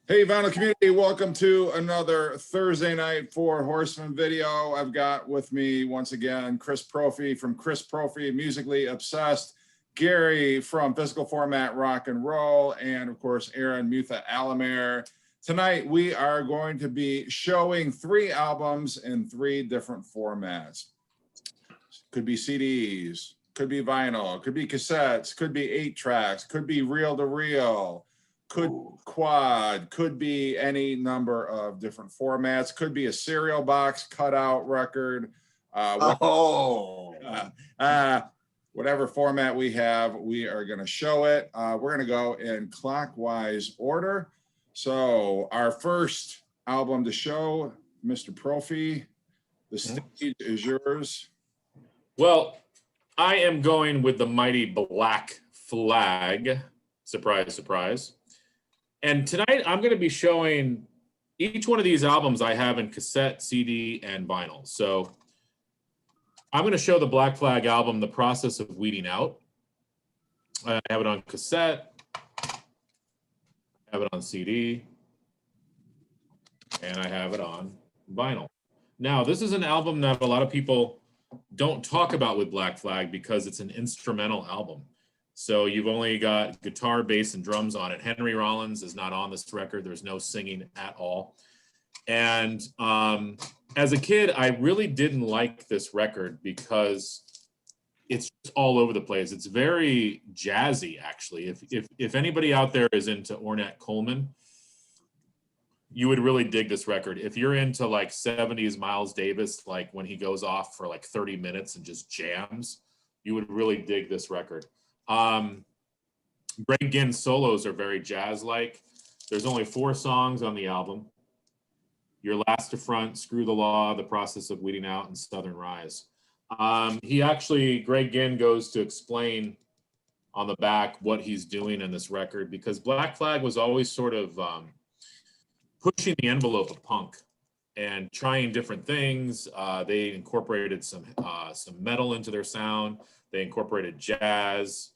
Hey, Vinyl community, welcome to another Thursday night Four Horsemen video. I've got with me once again Chris Prophy from Chris Prophy, Musically Obsessed, Gary from Physical Format Rock and Roll, and of course Aaron Mutha Alamere. Tonight we are going to be showing 3 albums in 3 different formats. Could be CDs, could be vinyl, could be cassettes, could be 8 tracks, could be reel to reel, could quad, could be any number of different formats, could be a cereal box cutout record, whatever format we have, we are going to show it. We're going to go in clockwise order. So our first album to show, Mr. Prophy, the stage is yours. Well, I am going with the mighty Black Flag. Surprise, surprise. And tonight I'm going to be showing each one of these albums I have in cassette, CD, and vinyl. So I'm going to show the Black Flag album, The Process of Weeding Out. I have it on cassette, I have it on CD, and I have it on vinyl. Now, this is an album that a lot of people don't talk about with Black Flag because it's an instrumental album. So you've only got guitar, bass, and drums on it. Henry Rollins is not on this record. There's no singing at all. And as a kid, I really didn't like this record because it's just all over the place. It's very jazzy, actually. If anybody out there is into Ornette Coleman, you would really dig this record. If you're into like 70s Miles Davis, like when he goes off for like 30 minutes and just jams, you would really dig this record. Greg Ginn's solos are very jazz-like. There's only 4 songs on the album: Your Last to Front, Screw the Law, The Process of Weeding Out, and Southern Rise. Greg Ginn goes to explain on the back what he's doing in this record, because Black Flag was always sort of pushing the envelope of punk and trying different things. They incorporated some metal into their sound. They incorporated jazz.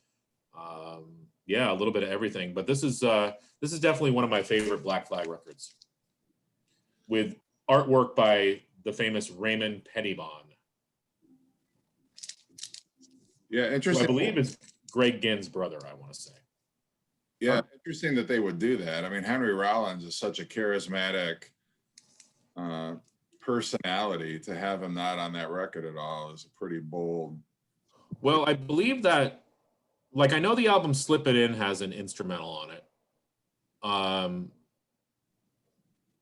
A little bit of everything. But this is definitely one of my favorite Black Flag records, with artwork by the famous Raymond Pettibon. Yeah, interesting. Who I believe is Greg Ginn's brother, I want to say. Yeah, interesting that they would do that. I mean, Henry Rollins is such a charismatic personality. To have him not on that record at all is a pretty bold. Well, I believe that, like, I know the album Slip It In has an instrumental on it.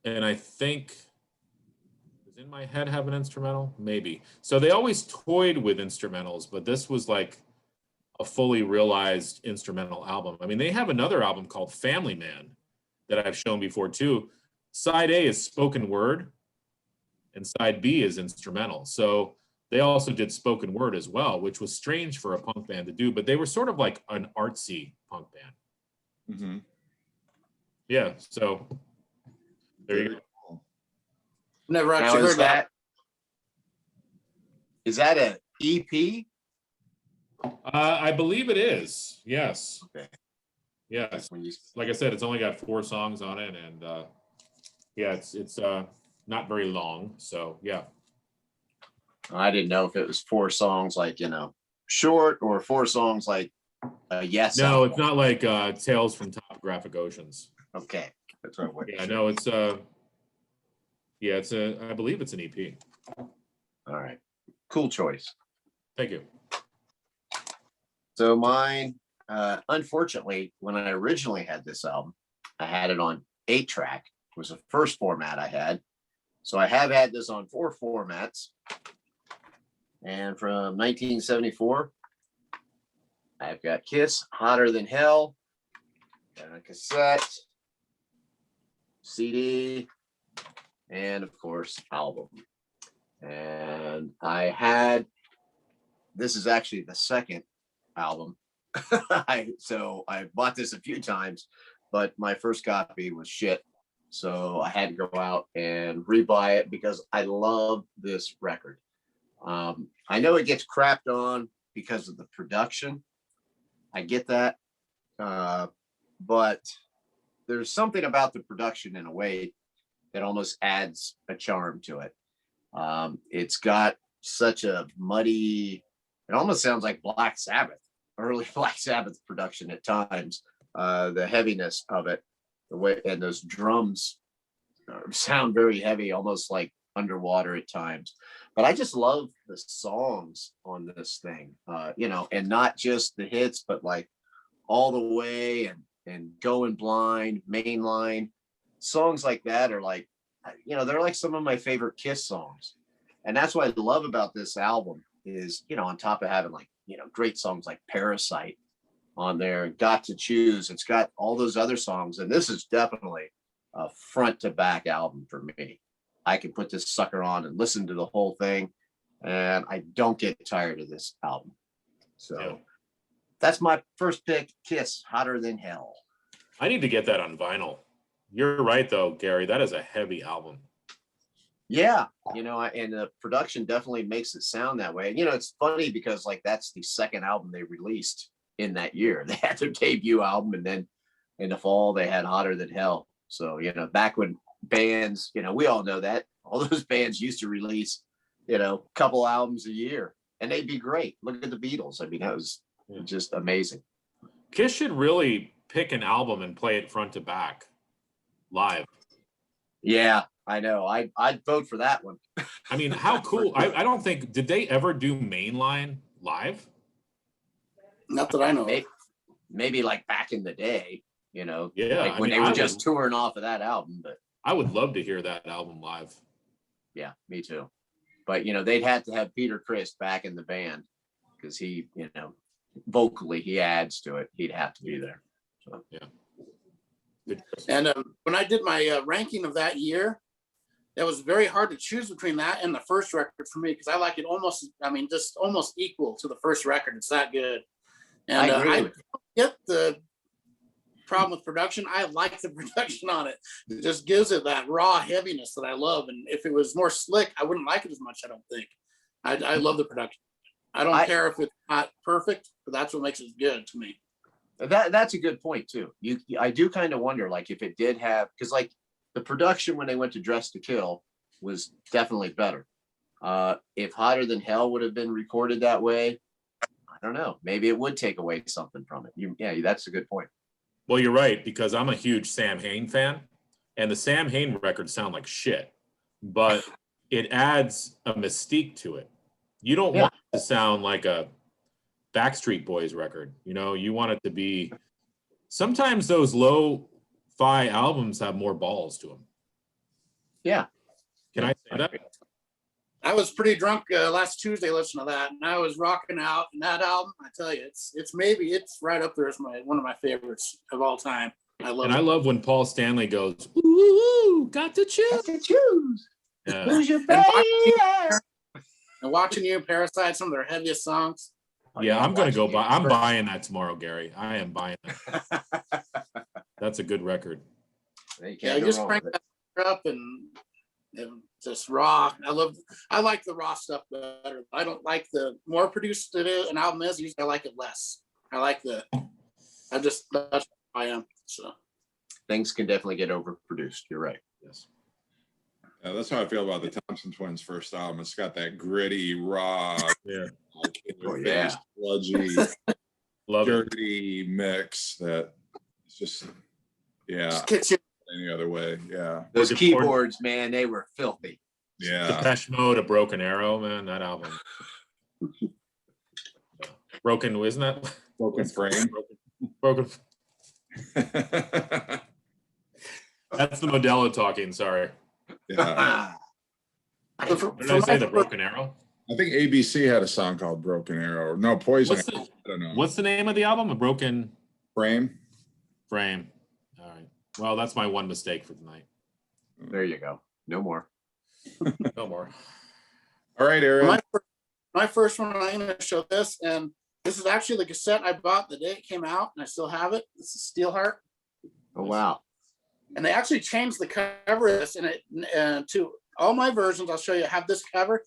And I think, does In My Head have an instrumental? Maybe. So they always toyed with instrumentals, but this was like a fully realized instrumental album. I mean, they have another album called Family Man that I've shown before too. Side A is spoken word and side B is instrumental. So they also did spoken word as well, which was strange for a punk band to do, but they were sort of like an artsy punk band. Mm-hmm. Yeah, so there you go. Never actually heard that. Is that an EP? I believe it is. Yes. Okay. Yes. Like I said, it's only got 4 songs on it, and it's not very long. So yeah. I didn't know if it was 4 songs, like, short, or 4 songs like yes. No, it's not like Tales from Topographic Oceans. Okay, that's right. Yeah, no, it's I believe it's an EP. All right, cool choice. Thank you. So mine, unfortunately, when I originally had this album, I had it on 8-track. It was the first format I had. So I have had this on 4 formats. And from 1974, I've got Kiss, Hotter Than Hell, got a cassette, CD, and of course, album. And this is actually the second album. So I bought this a few times, but my first copy was shit. So I had to go out and rebuy it because I love this record. I know it gets crapped on because of the production. I get that. But there's something about the production in a way that almost adds a charm to it. It's got such a muddy, it almost sounds like Black Sabbath, early Black Sabbath production at times. The heaviness of it, the way, and those drums sound very heavy, almost like underwater at times. But I just love the songs on this thing, you know, and not just the hits, but like All the Way and Going Blind, Mainline, songs like that are like, you know, they're like some of my favorite Kiss songs. And that's what I love about this album is, you know, on top of having like, you know, great songs like Parasite on there, Got to Choose, it's got all those other songs. And this is definitely a front to back album for me. I can put this sucker on and listen to the whole thing, and I don't get tired of this album. So Yeah. that's my first pick, Kiss, Hotter Than Hell. I need to get that on vinyl. You're right, though, Gary. That is a heavy album. Yeah, you know, and the production definitely makes it sound that way. And, you know, it's funny because like that's the second album they released in that year. They had their debut album, and then in the fall they had Hotter Than Hell. So, you know, back when bands, you know, we all know that all those bands used to release, you know, a couple albums a year, and they'd be great. Look at the Beatles. I mean, that was just amazing. Kiss should really pick an album and play it front to back live. Yeah, I know. I'd vote for that one. I mean, how cool. I don't think, did they ever do Mainline live? Not that I know of. Maybe like back in the day, you know, Yeah, like I when mean, they were I just would- touring off of that album. But I would love to hear that album live. yeah, me too. But, you know, they'd have to have Peter Criss back in the band because he, you know, vocally he adds to it. He'd have to be there. So. Good. And when I did my ranking of that year, that was very hard to choose between that and the first record for me because I like it almost, I mean, just almost equal to the first record. It's that good. And I agree I with get the problem with production. I like the production on it. It just gives it that raw heaviness that I love. And if it was more slick, I wouldn't like it as much, I don't think. I love the production. I don't care if it's not perfect, but that's what makes it good to me. That's a good point too. I do kind of wonder like if it did have, because like the production when they went to Dress to Kill was definitely better. If Hotter Than Hell would have been recorded that way, I don't know. Maybe it would take away something from it. Yeah, that's a good point. Well, you're right, because I'm a huge Sam Hain fan, and the Sam Hain records sound like shit, but it adds a mystique to it. You don't want it to sound like a Backstreet Boys record. You know, you want it to be, sometimes those lo-fi albums have more balls to them. Yeah. Can I say that? I was pretty drunk last Tuesday listening to that, and I was rocking out. And that album, I tell you, it's right up there as one of my favorites of all time. I love And it. I love when Paul Stanley goes, "Ooh, got to choose." Yeah. Who's your And watching you, Parasite, some of their heaviest songs. Yeah, I'm gonna go buy. I'm buying that tomorrow, Gary. I am buying that. That's a good record. Yeah, just crank that up and just raw. I like the raw stuff better. I don't like the more produced an album is. Usually, I like it less. That's what I am. So things can definitely get overproduced. You're right. Yes. Yeah, that's how I feel about the Thompson Twins' first album. It's got that gritty, raw, Yeah. like in your Oh, yeah. face, sludgy, Love it. dirty mix that it's just, yeah, just kicks you. any other way. Yeah, Those Good keyboards, man, they were filthy. yeah. Depeche Mode, A Broken Arrow, man, that album. Yeah. Broken, isn't that? Broken Frame. Broken. That's the Modelo talking. Sorry. Yeah, What did I say? The Broken Arrow. I think ABC had a song called Broken Arrow. No, Poison. What's the- I don't know. What's the name of the album? A Broken Frame? Frame. All right. Well, that's my one mistake for tonight. There you go. No more. No more. All right, Aaron. My first one, I'm going to show this, and this is actually the cassette I bought the day it came out, and I still have it. This is Steelheart, Oh, wow. and they actually changed the cover of this, and to all my versions, I'll show you, have this cover.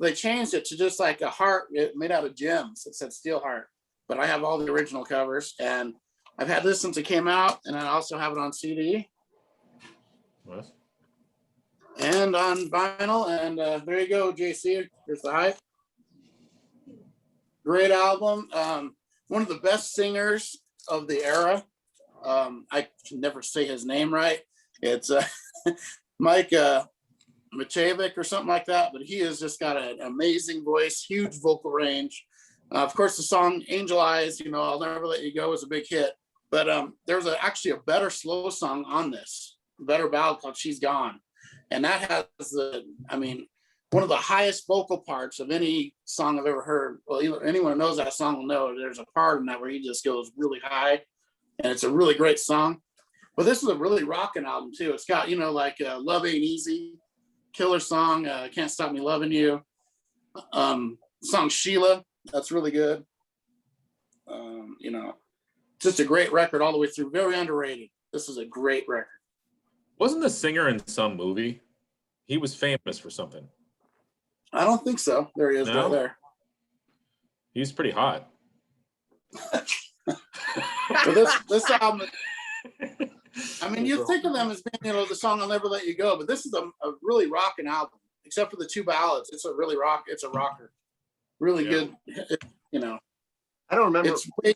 They changed it to just like a heart made out of gems. It said Steelheart, but I have all the original covers, and I've had this since it came out, and I also have it on CD What? and on vinyl. And there you go, JC. Here's the hype. Great album. One of the best singers of the era. I can never say his name right. It's Mike Macevic or something like that, but he has just got an amazing voice, huge vocal range. Of course, the song "Angel Eyes," "I'll Never Let You Go" is a big hit. But there's actually a better slow song on this, a better ballad called "She's Gone," and that has one of the highest vocal parts of any song I've ever heard. Well, anyone who knows that song will know there's a part in that where he just goes really high, and it's a really great song. But this is a really rocking album too. It's got "Love Ain't Easy," killer song, "Can't Stop Me Loving You," song "Sheila," that's really good. Just a great record all the way through. Very underrated. This is a great record. Wasn't the singer in some movie? He was famous for something. I don't think so. There he is, No? right there. He's pretty hot. But this album, you think of them as being, the song "I'll Never Let You Go," but this is a really rocking album, except for the two ballads. It's a rocker. Really good, I don't remember. It's way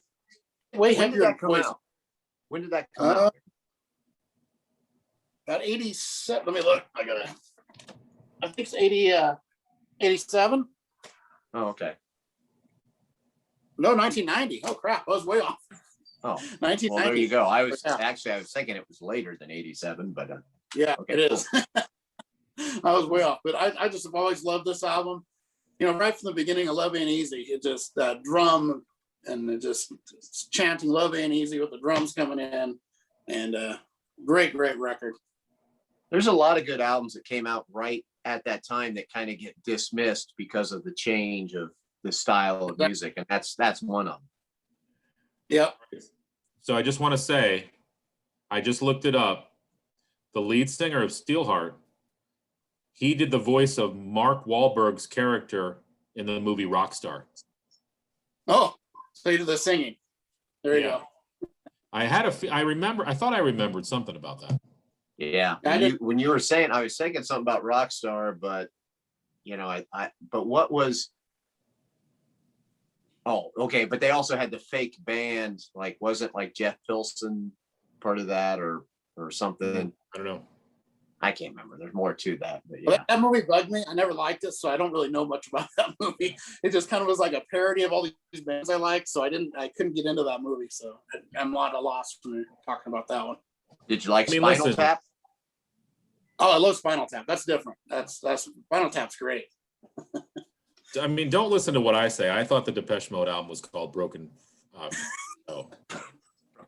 When did heavier that than come Poison. out? When did that come out? About 87. Let me look. I think it's 87. Oh, okay. No, 1990. Oh crap, I was way off. Oh, 1990. well, there you go. I was Yeah. thinking it was later than 87, but Yeah, okay, it is. I was way off, but I just have always loved this album. Right from the beginning of "Love Ain't Easy," it just that drum and it just chanting "Love Ain't Easy" with the drums coming in, and great record. there's a lot of good albums that came out right at that time that kind of get dismissed because of the change of the style of music, and that's one of them. Yep. So I just want to say, I just looked it up. The lead singer of Steelheart, he did the voice of Mark Wahlberg's character in the movie Rockstar. Oh, so you did the singing. There you Yeah. go. I thought I remembered something about that. Yeah. When you were saying, I was thinking something about Rockstar, but but what was? Oh, okay. But they also had the fake band. Wasn't Jeff Pilson part of that or something? I don't know. I can't remember. There's more to that, but Well, yeah. that movie bugged me. I never liked it, so I don't really know much about that movie. It just kind of was like a parody of all these bands I like, so I couldn't get into that movie. So I'm at a loss when you're talking about that one. Did you like I mean, Spinal listen. Tap? Oh, I love Spinal Tap. That's different. That's Spinal Tap's great. I mean, don't listen to what I say. I thought the Depeche Mode album was called Broken.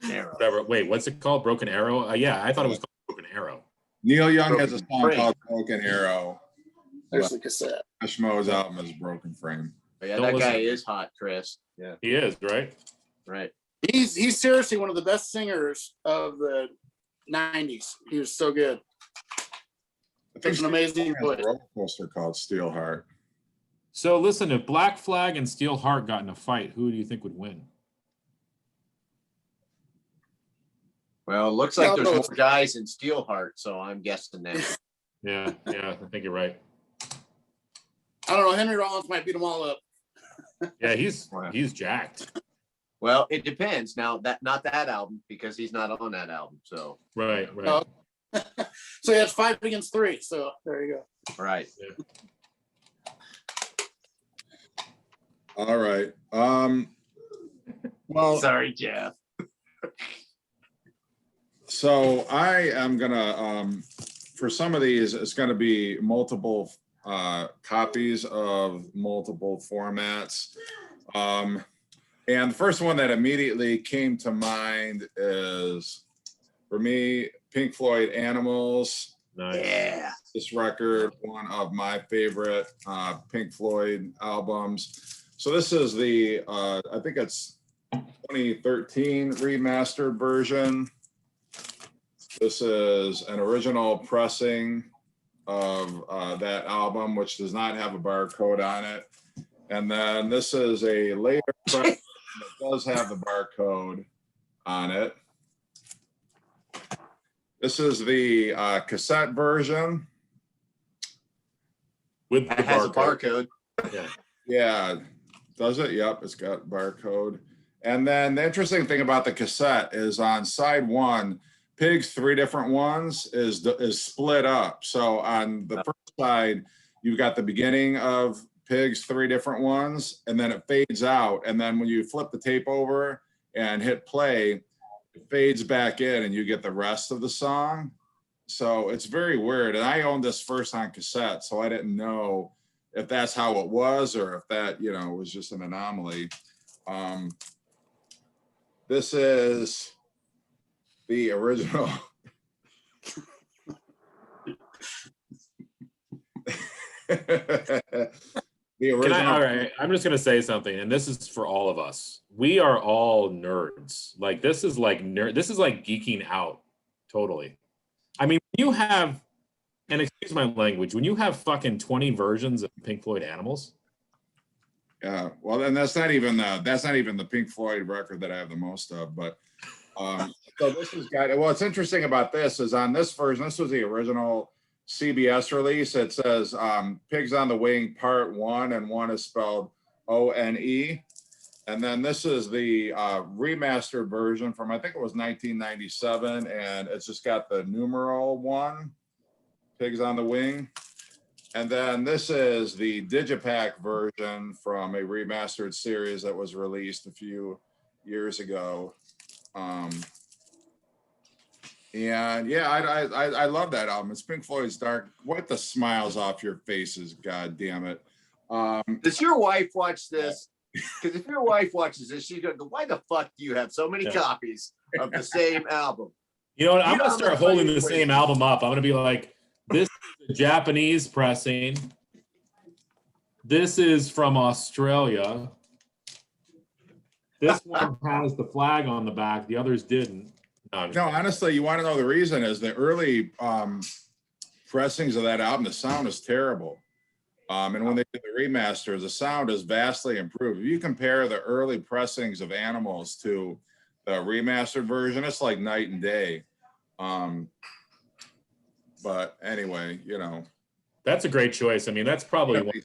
Whatever. Wait, what's it called? Broken Arrow? Yeah, I thought it was called Broken Arrow. Neil Young has a song Frame. called "Broken Arrow." There's the cassette. Ashmo's album is "Broken Frame." Yeah, Don't that guy listen. is hot, Chris. Yeah, He is, right? right. He's seriously one of the best singers of the 90s. He was so good. I think Such an amazing Steve Young has voice. a roller coaster called Steelheart. So listen, if Black Flag and Steelheart got in a fight, who do you think would win? Well, it looks like Yeah, there's no, more guys in Steelheart, so I'm guessing that. Yeah, I think you're right. I don't know. Henry Rollins might beat them all up. Yeah, he's jacked. Well, it depends. Now not that album because he's not on that album. So Right. Oh. So yeah, it's 5 against 3. So there you go. right. All right. Well, Sorry, Jeff. so I am gonna for some of these, it's gonna be multiple copies of multiple formats. And the first one that immediately came to mind is, for me, Pink Floyd "Animals." Nice. Yeah. This record, one of my favorite Pink Floyd albums. So this is the, I think it's 2013 remastered version. This is an original pressing of that album, which does not have a barcode on it. And then this is a later pressing that does have the barcode. on it. This is the cassette version. With the It has a barcode. barcode. Yeah. Yeah, does it? Yep, it's got barcode. And then the interesting thing about the cassette is on side one, Pig's three different ones is split up. So on the first side, you've got the beginning of Pig's three different ones, and then it fades out. And then when you flip the tape over and hit play, it fades back in and you get the rest of the song. So it's very weird. And I owned this first on cassette, so I didn't know if that's how it was or if that, you know, was just an anomaly. This is the original. The original. All right, I'm just gonna say something, and this is for all of us. We are all nerds. Like this is like geeking out totally. I mean, you have, and excuse my language, when you have fucking 20 versions of Pink Floyd Animals. Yeah, well, then that's not even the Pink Floyd record that I have the most of. But so this has got. What's interesting about this is on this version. This was the original CBS release. It says "Pigs on the Wing" Part 1, and 1 is spelled O-N-E. And then this is the remastered version from, I think it was 1997, and it's just got the numeral 1, Pigs on the Wing. And then this is the Digipack version from a remastered series that was released a few years ago. And yeah, I love that album. It's Pink Floyd's Dark. Wipe the smiles off your faces, God damn it. Does your wife watch this? Because if your wife watches this, she's gonna go, "Why the fuck do you have so many copies of the same album?" You know what? I'm gonna start holding the same album up. I'm gonna be like, this is the Japanese pressing. This is from Australia. This one has the flag on the back. The others didn't. No, honestly, you want to know the reason is the early pressings of that album, the sound is terrible. And when they did the remasters, the sound is vastly improved. If you compare the early pressings of Animals to the remastered version, it's like night and day. But anyway, you know. That's a great choice. I mean, that's probably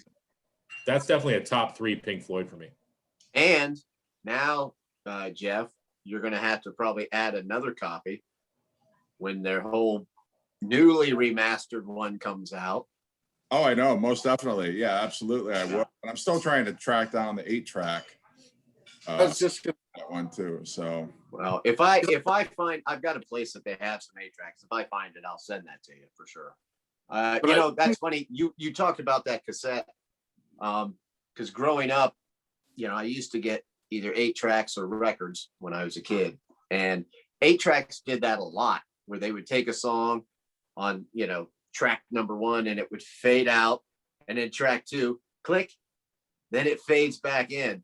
that's definitely a top 3 Pink Floyd for me. And now, Jeff, you're going to have to probably add another copy when their whole newly remastered one comes out. Oh, I know, most definitely. Yeah, absolutely. I will. And I'm still trying to track down the 8-track. That's just That one too. So Well, if I find, I've got a place that they have some 8-tracks. If I find it, I'll send that to you for sure. You know, that's funny. You talked about that cassette. Because growing up, you know, I used to get either 8-tracks or records when I was a kid. And 8-tracks did that a lot, where they would take a song on, you know, track number 1 and it would fade out, and then track 2, click, then it fades back in.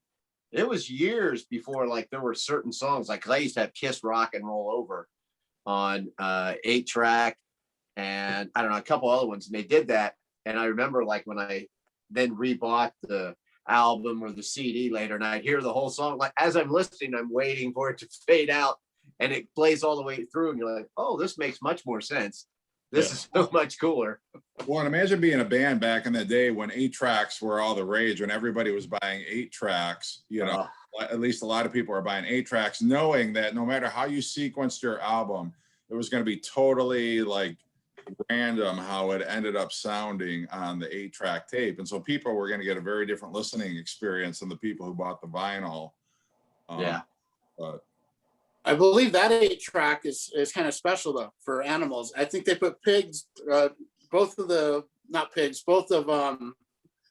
It was years before, like, there were certain songs, like, 'cause I used to have Kiss Rock and Roll Over on 8-track, and I don't know, a couple other ones, and they did that. And I remember, like, when I then rebought the album or the CD later, and I'd hear the whole song, like, as I'm listening, I'm waiting for it to fade out, and it plays all the way through, and you're like, oh, this makes much more sense. This is so much cooler. well, and imagine being a band back in the day when 8-tracks were all the rage, when everybody was buying 8-tracks, you know, at least a lot of people are buying 8-tracks, knowing that no matter how you sequenced your album, it was going to be totally like random how it ended up sounding on the 8-track tape. And so people were going to get a very different listening experience than the people who bought the vinyl. But I believe that 8-track is kind of special though for Animals. I think they put Pigs, both of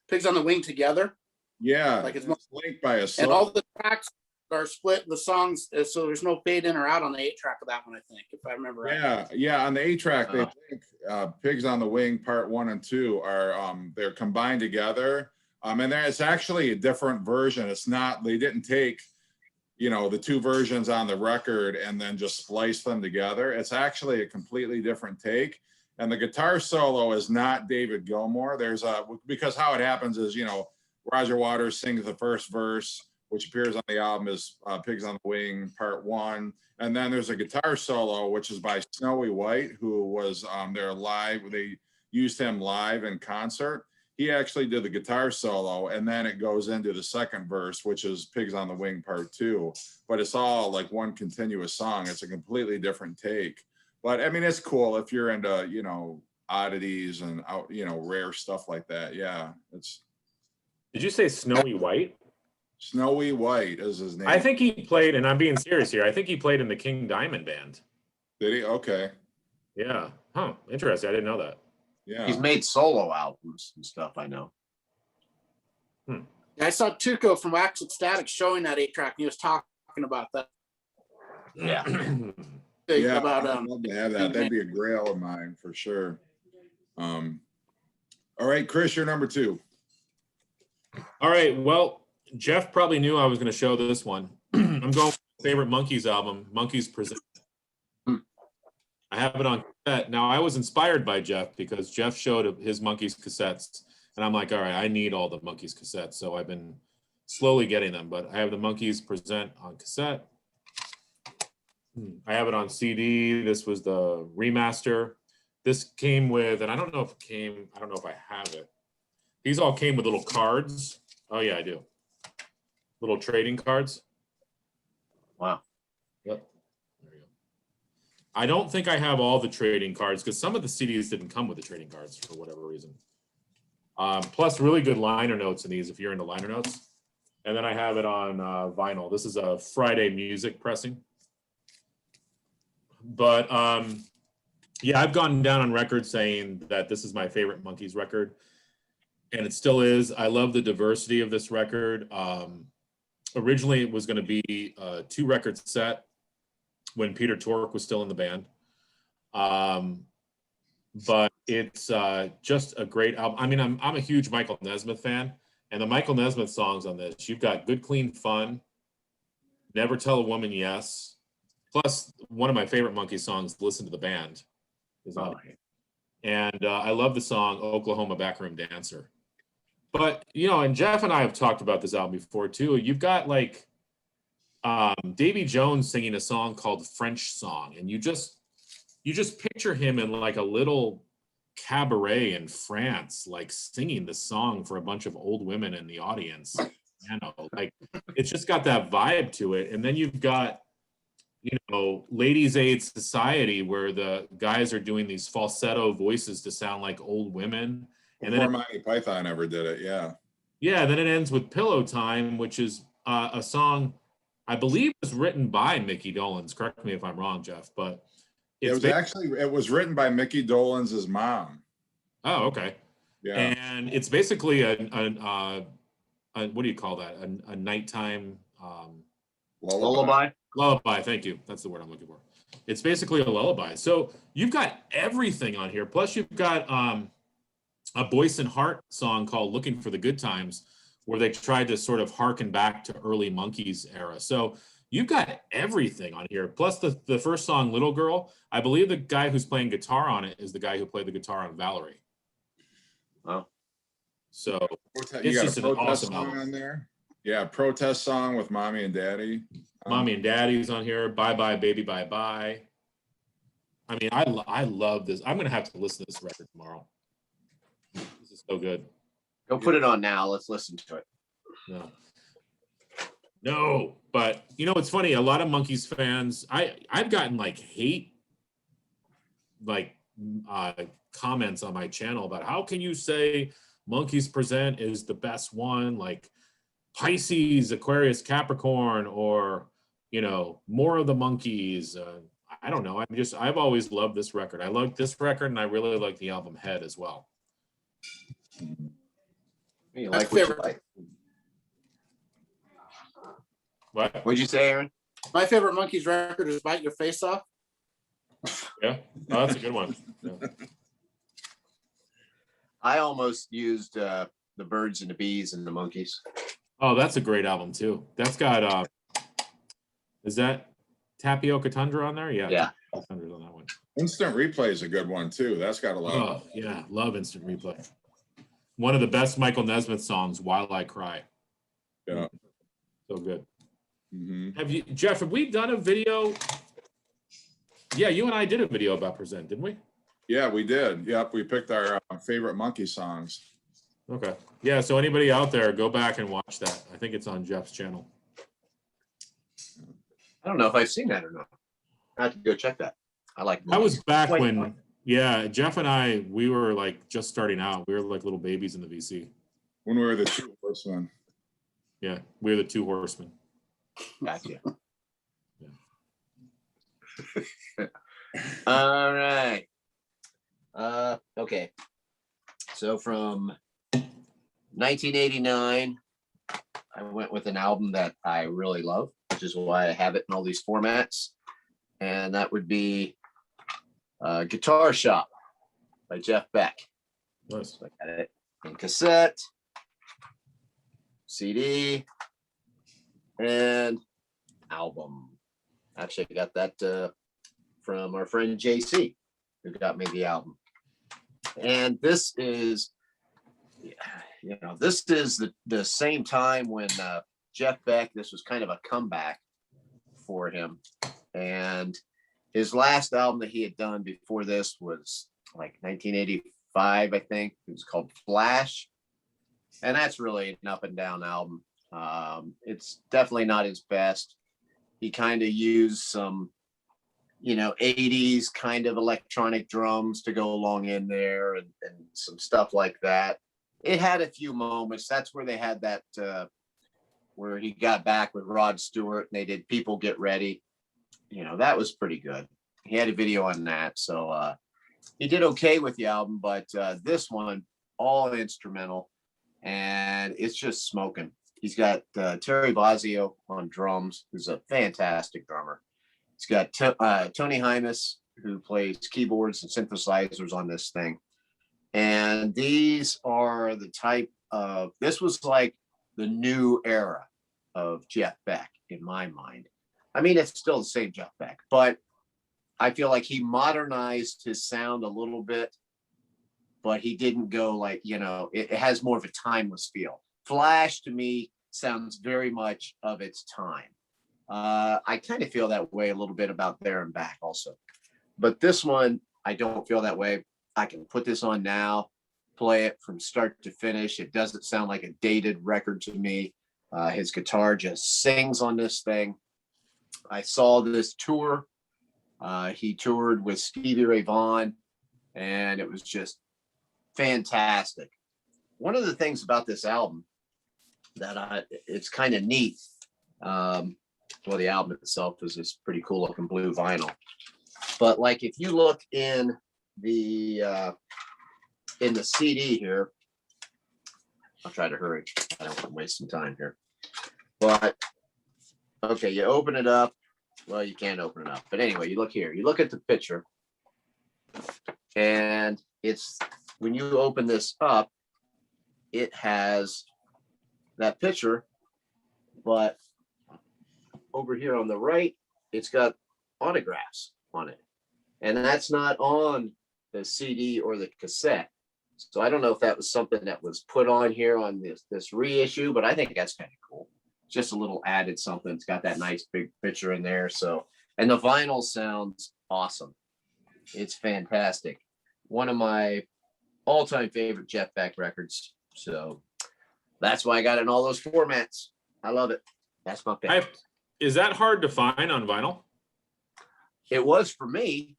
Pigs on the Wing together. yeah, Like it's linked by a and song. all the tracks are split. The songs, so there's no fade in or out on the 8-track of that one. I think, if I remember right. Yeah. On the 8-track, they think Pigs on the Wing Part 1 and 2 are they're combined together. And it's actually a different version. It's not. They didn't take, you know, the 2 versions on the record and then just splice them together. It's actually a completely different take. And the guitar solo is not David Gilmour. Because how it happens is, you know, Roger Waters sings the first verse which appears on the album, is Pigs on the Wing Part 1. And then there's a guitar solo, which is by Snowy White, who was there live. They used him live in concert. He actually did the guitar solo, and then it goes into the second verse, which is Pigs on the Wing Part 2. But it's all like one continuous song. It's a completely different take. But I mean, it's cool if you're into, you know, oddities and out, you know, rare stuff like that. Yeah, it's Did you say Snowy White? Snowy White is his name. I think he played, and I'm being serious here. I think he played in the King Diamond Band. Did he? Okay. Yeah. Huh. Interesting. I didn't know that. Yeah. He's made solo albums and stuff, I know. I saw Tuco from Wax Ecstatic showing that 8-track, and he was talking about that. Yeah. Yeah, about I'd love to have that. That'd be a grail of mine for sure. All right, Chris, you're number 2. All right. Well, Jeff probably knew I was going to show this one. I'm going with my favorite Monkees album, Monkees Present. I have it on cassette. Now, I was inspired by Jeff because Jeff showed his Monkees cassettes, and I'm like, all right, I need all the Monkees cassettes. So I've been slowly getting them, but I have the Monkees Present on cassette. I have it on CD. This was the remaster. This came with, and I don't know if I have it. These all came with little cards. Oh yeah, I do. Little trading cards. Wow. Yep. There you go. I don't think I have all the trading cards because some of the CDs didn't come with the trading cards for whatever reason. Plus really good liner notes in these if you're into liner notes. And then I have it on vinyl. This is a Friday Music pressing. But yeah, I've gone down on record saying that this is my favorite Monkees record. And it still is. I love the diversity of this record. Originally, it was going to be a 2-record set when Peter Tork was still in the band. But it's just a great album. I mean, I'm a huge Michael Nesmith fan. And the Michael Nesmith songs on this, you've got Good Clean Fun, Never Tell a Woman Yes. Plus, one of my favorite Monkees songs, Listen to the Band, is on it. And I love the song Oklahoma Backroom Dancer. But, you know, and Jeff and I have talked about this album before, too. You've got, like, Davy Jones singing a song called French Song. And you just picture him in, like, a little cabaret in France, like, singing the song for a bunch of old women in the audience. You know, like, it's just got that vibe to it. And then you've got, you know, Ladies Aid Society, where the guys are doing these falsetto voices to sound like old women. And Before then Monty Python ever did it, yeah. Yeah, then it ends with Pillow Time, which is a song I believe was written by Mickey Dolenz. Correct me if I'm wrong, Jeff, but It was written by Mickey Dolenz' mom. Oh, okay. Yeah. And it's basically a what do you call that? A nighttime Lullaby. Lullaby, thank you. That's the word I'm looking for. It's basically a lullaby. So you've got everything on here. Plus you've got a Boyce and Hart song called Looking for the Good Times, where they tried to sort of harken back to early Monkees era. So you've got everything on here. Plus the first song, Little Girl, I believe the guy who's playing guitar on it is the guy who played the guitar on Valerie. Wow. So You it's got just a an protest awesome song album. on there? Yeah, protest song with Mommy and Daddy. Mommy and Daddy's on here. Bye Bye Baby Bye Bye. I mean, I love this. I'm gonna have to listen to this record tomorrow. This is so good. Go put it on now. Let's listen to it. No, but you know it's funny. A lot of Monkees fans, I've gotten like hate, like comments on my channel about how can you say Monkees Present is the best one, like Pisces, Aquarius, Capricorn, or you know more of the Monkees. I don't know. I've always loved this record. I like this record, and I really like the album Head as well. You My like what you favorite. like. What? What'd you say, Aaron? My favorite Monkees record is Bite Your Face Off. Yeah, oh, that's a good one. Yeah. I almost used the Birds and the Bees and the Monkeys. Oh, that's a great album too. That's got is that Tapioca Tundra on there? Yeah. Yeah. Tapioca Tundra's on that one. Instant Replay is a good one too. That's got a lot. Oh, yeah, love Instant Replay. One of the best Michael Nesmith songs, While I Cry. Yeah. So good. Mhm. Have you, Jeff, have we done a video? Yeah, you and I did a video about Present, didn't we? Yeah, we did. Yep, we picked our favorite monkey songs. Okay. Yeah, so anybody out there, go back and watch that. I think it's on Jeff's channel. I don't know if I've seen that or not. I have to go check that. I like That was back Quite when, fun. yeah, Jeff and I, we were like just starting out. We were like little babies in the VC. When we were the two horsemen. Yeah, we were the two horsemen. Gotcha. Yeah. All right. Okay. So from 1989, I went with an album that I really love, which is why I have it in all these formats. And that would be Guitar Shop by Jeff Beck. Nice. So I got it in cassette, CD, and album. Actually, I got that from our friend JC, who got me the album. And this is, this is the same time when Jeff Beck, this was kind of a comeback for him. And his last album that he had done before this was like 1985, I think. It was called Flash. And that's really an up and down album. It's definitely not his best. He kind of used some, 80s kind of electronic drums to go along in there and some stuff like that. It had a few moments. That's where they had that, where he got back with Rod Stewart and they did People Get Ready. That was pretty good. He had a video on that. So he did okay with the album, but this one, all instrumental, and it's just smoking. He's got Terry Bozzio on drums, who's a fantastic drummer. He's got Tony Hymas, who plays keyboards and synthesizers on this thing. And these are the type of, this was like the new era of Jeff Beck in my mind. I mean, it's still the same Jeff Beck, but I feel like he modernized his sound a little bit, but he didn't go like, it has more of a timeless feel. Flash to me sounds very much of its time. I kind of feel that way a little bit about There and Back also. But this one, I don't feel that way. I can put this on now, play it from start to finish. It doesn't sound like a dated record to me. His guitar just sings on this thing. I saw this tour. He toured with Stevie Ray Vaughan, and it was just fantastic. One of the things about this album that it's kind of neat. Well, the album itself is this pretty cool looking blue vinyl. But like if you look in the CD here, I'll try to hurry. I don't want to waste some time here. But okay, you open it up. Well, you can't open it up. But anyway, you look here. You look at the picture. And it's when you open this up, it has that picture, but over here on the right, it's got autographs on it. And that's not on the CD or the cassette. So I don't know if that was something that was put on here on this reissue, but I think that's kind of cool. Just a little added something. It's got that nice big picture in there. So, and the vinyl sounds awesome. It's fantastic. One of my all-time favorite Jeff Beck records. So that's why I got it in all those formats. I love it. That's my favorite. Is that hard to find on vinyl? It was for me.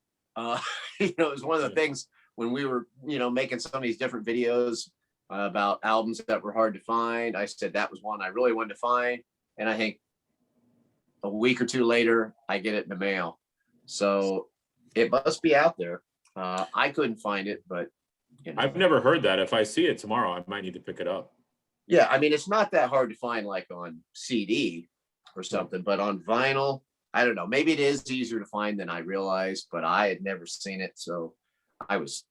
It was one of the things when we were, making some of these different videos about albums that were hard to find. I said that was one I really wanted to find. And I think a week or two later, I get it in the mail. So it must be out there. I couldn't find it, but I've never heard that. If I see it tomorrow, I might need to pick it up. Yeah, I mean, it's not that hard to find like on CD or something, but on vinyl, I don't know. Maybe it is easier to find than I realized, but I had never seen it. So I was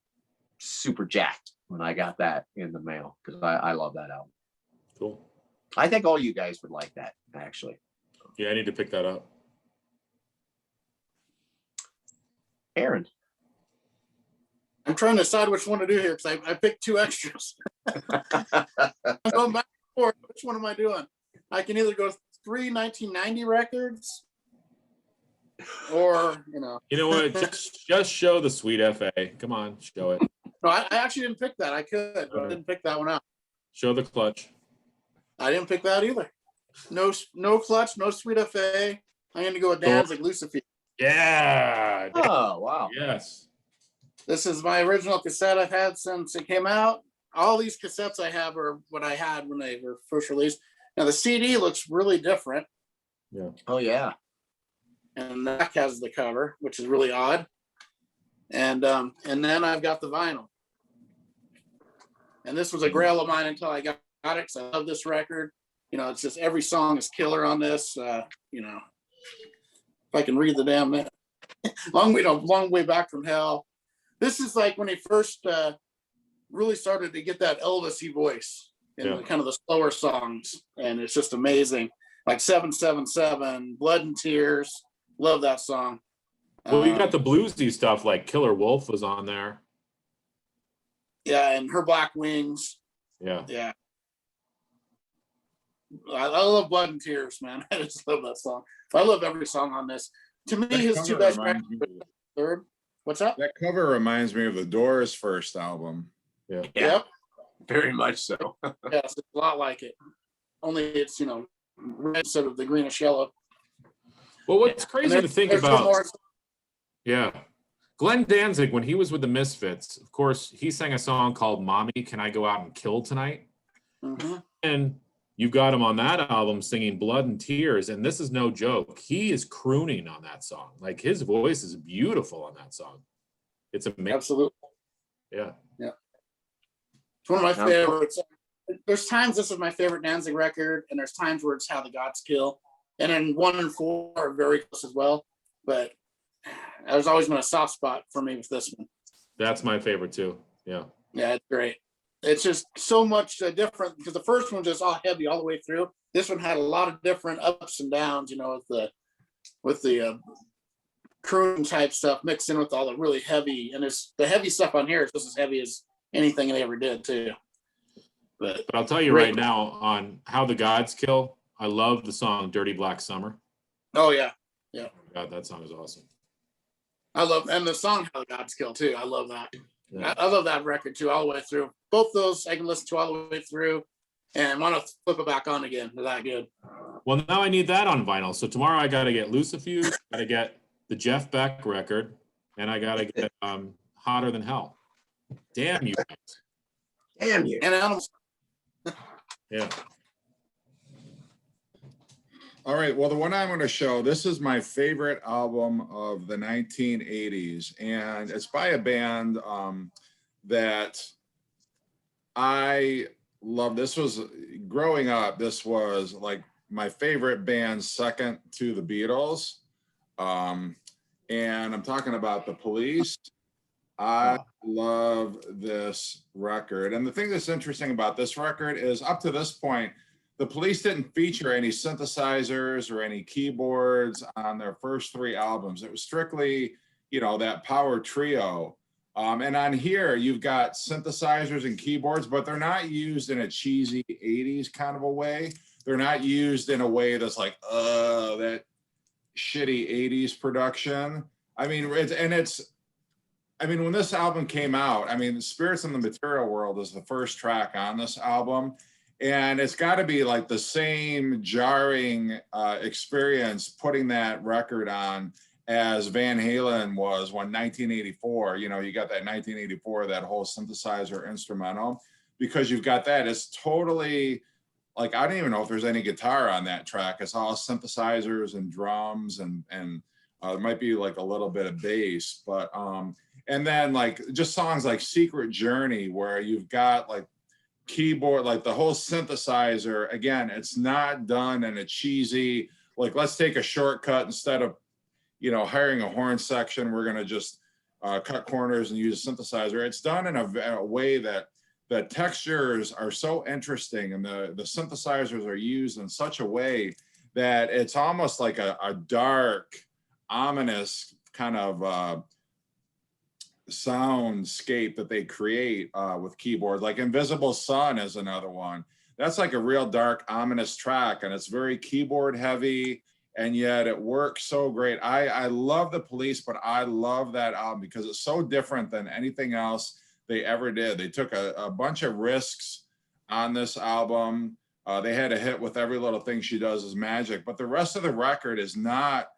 super jacked when I got that in the mail because I love that album. Cool. I think all you guys would like that, actually. Yeah, I need to pick that up. Aaron. I'm trying to decide which one to do here because I picked two extras. I'm going back and forth. Which one am I doing? I can either go three 1990 records, or You know what? Just show the Sweet FA. Come on, show it. no, I actually didn't pick that. I could, but I didn't pick that one out. Show the clutch. I didn't pick that either. No clutch, no Sweet FA. I'm going to go with Danzig Lucifer. Yeah. Oh, wow. Yes. This is my original cassette I've had since it came out. All these cassettes I have are what I had when they were first released. Now the CD looks really different, Yeah. Oh, yeah. and the back has the cover, which is really odd. And then I've got the vinyl. And this was a grail of mine until I got it, because I love this record. You know, it's just every song is killer on this. You know, if I can read the damn thing. Long way back from hell. This is like when he first really started to get that Elvis-y voice in Yeah. kind of the slower songs, and it's just amazing. Like 777, Blood and Tears. Love that song. Well, you got the bluesy stuff like Killer Wolf was on there. Yeah, and Her Black Wings. Yeah. Yeah. I love Blood and Tears, man. I just love that song. I love every song on this. To me, That his cover two best reminds records me- were third. What's up? That cover reminds me of the Doors' first album. Yeah. Yep. Very much so. Yes, it's a lot like it. Only it's, you know, red instead of the greenish yellow. Well, what's And crazy to think there's two about. more- Yeah. Glenn Danzig, when he was with the Misfits, of course, he sang a song called Mommy, Can I Go Out and Kill Tonight? Mhm. And you've got him on that album singing Blood and Tears. And this is no joke. He is crooning on that song. Like his voice is beautiful on that song. It's amazing. Absolutely. Yeah. It's one of my Yeah. favorites. There's times this is my favorite Danzig record, and there's times where it's How the Gods Kill. And then 1 and 4 are very close as well. But there's always been a soft spot for me with this one. That's my favorite too. Yeah. Yeah, it's great. It's just so much different, because the first one was just all heavy all the way through. This one had a lot of different ups and downs, you know, with the croon type stuff mixed in with all the really heavy, and it's the heavy stuff on here is just as heavy as anything they ever did too. But But I'll tell you Great. right now on How the Gods Kill, I love the song Dirty Black Summer. oh yeah, God, that song is awesome. I love, and the song How the Gods Kill too. I love that. Yeah. I love that record too, all the way through. Both those I can listen to all the way through, and want to flip it back on again. They're that good. Well, now I need that on vinyl. So tomorrow I got to get Lucifuge, got to get the Jeff Beck record, and I got to get Hotter Than Hell. Damn you guys. Damn you. And Animals. Yeah. All right. Well, the one I'm going to show, this is my favorite album of the 1980s, and it's by a band that I love. This was growing up. This was like my favorite band, second to the Beatles. And I'm talking about the Police. I love this record. And the thing that's interesting about this record is up to this point, the Police didn't feature any synthesizers or any keyboards on their first 3 albums. It was strictly, you know, that power trio. And on here, you've got synthesizers and keyboards, but they're not used in a cheesy 80s kind of a way. They're not used in a way that's like, that shitty 80s production. I mean, when this album came out, I mean, Spirits in the Material World is the first track on this album. And it's got to be like the same jarring experience putting that record on as Van Halen was when 1984, you know, you got that 1984, that whole synthesizer instrumental, because you've got that. It's totally like, I don't even know if there's any guitar on that track. It's all synthesizers and drums, and there might be like a little bit of bass, but and then like just songs like Secret Journey, where you've got like keyboard, like the whole synthesizer. Again, it's not done in a cheesy, like, let's take a shortcut, instead of, you know, hiring a horn section, we're going to just cut corners and use a synthesizer. It's done in a way that the textures are so interesting, and the synthesizers are used in such a way that it's almost like a dark, ominous kind of soundscape that they create with keyboard. Like Invisible Sun is another one that's like a real dark, ominous track, and it's very keyboard heavy, and yet it works so great. I love The Police, but I love that album because it's so different than anything else they ever did. They took a bunch of risks on this album. They had a hit with Every Little Thing She Does Is Magic, but the rest of the record is not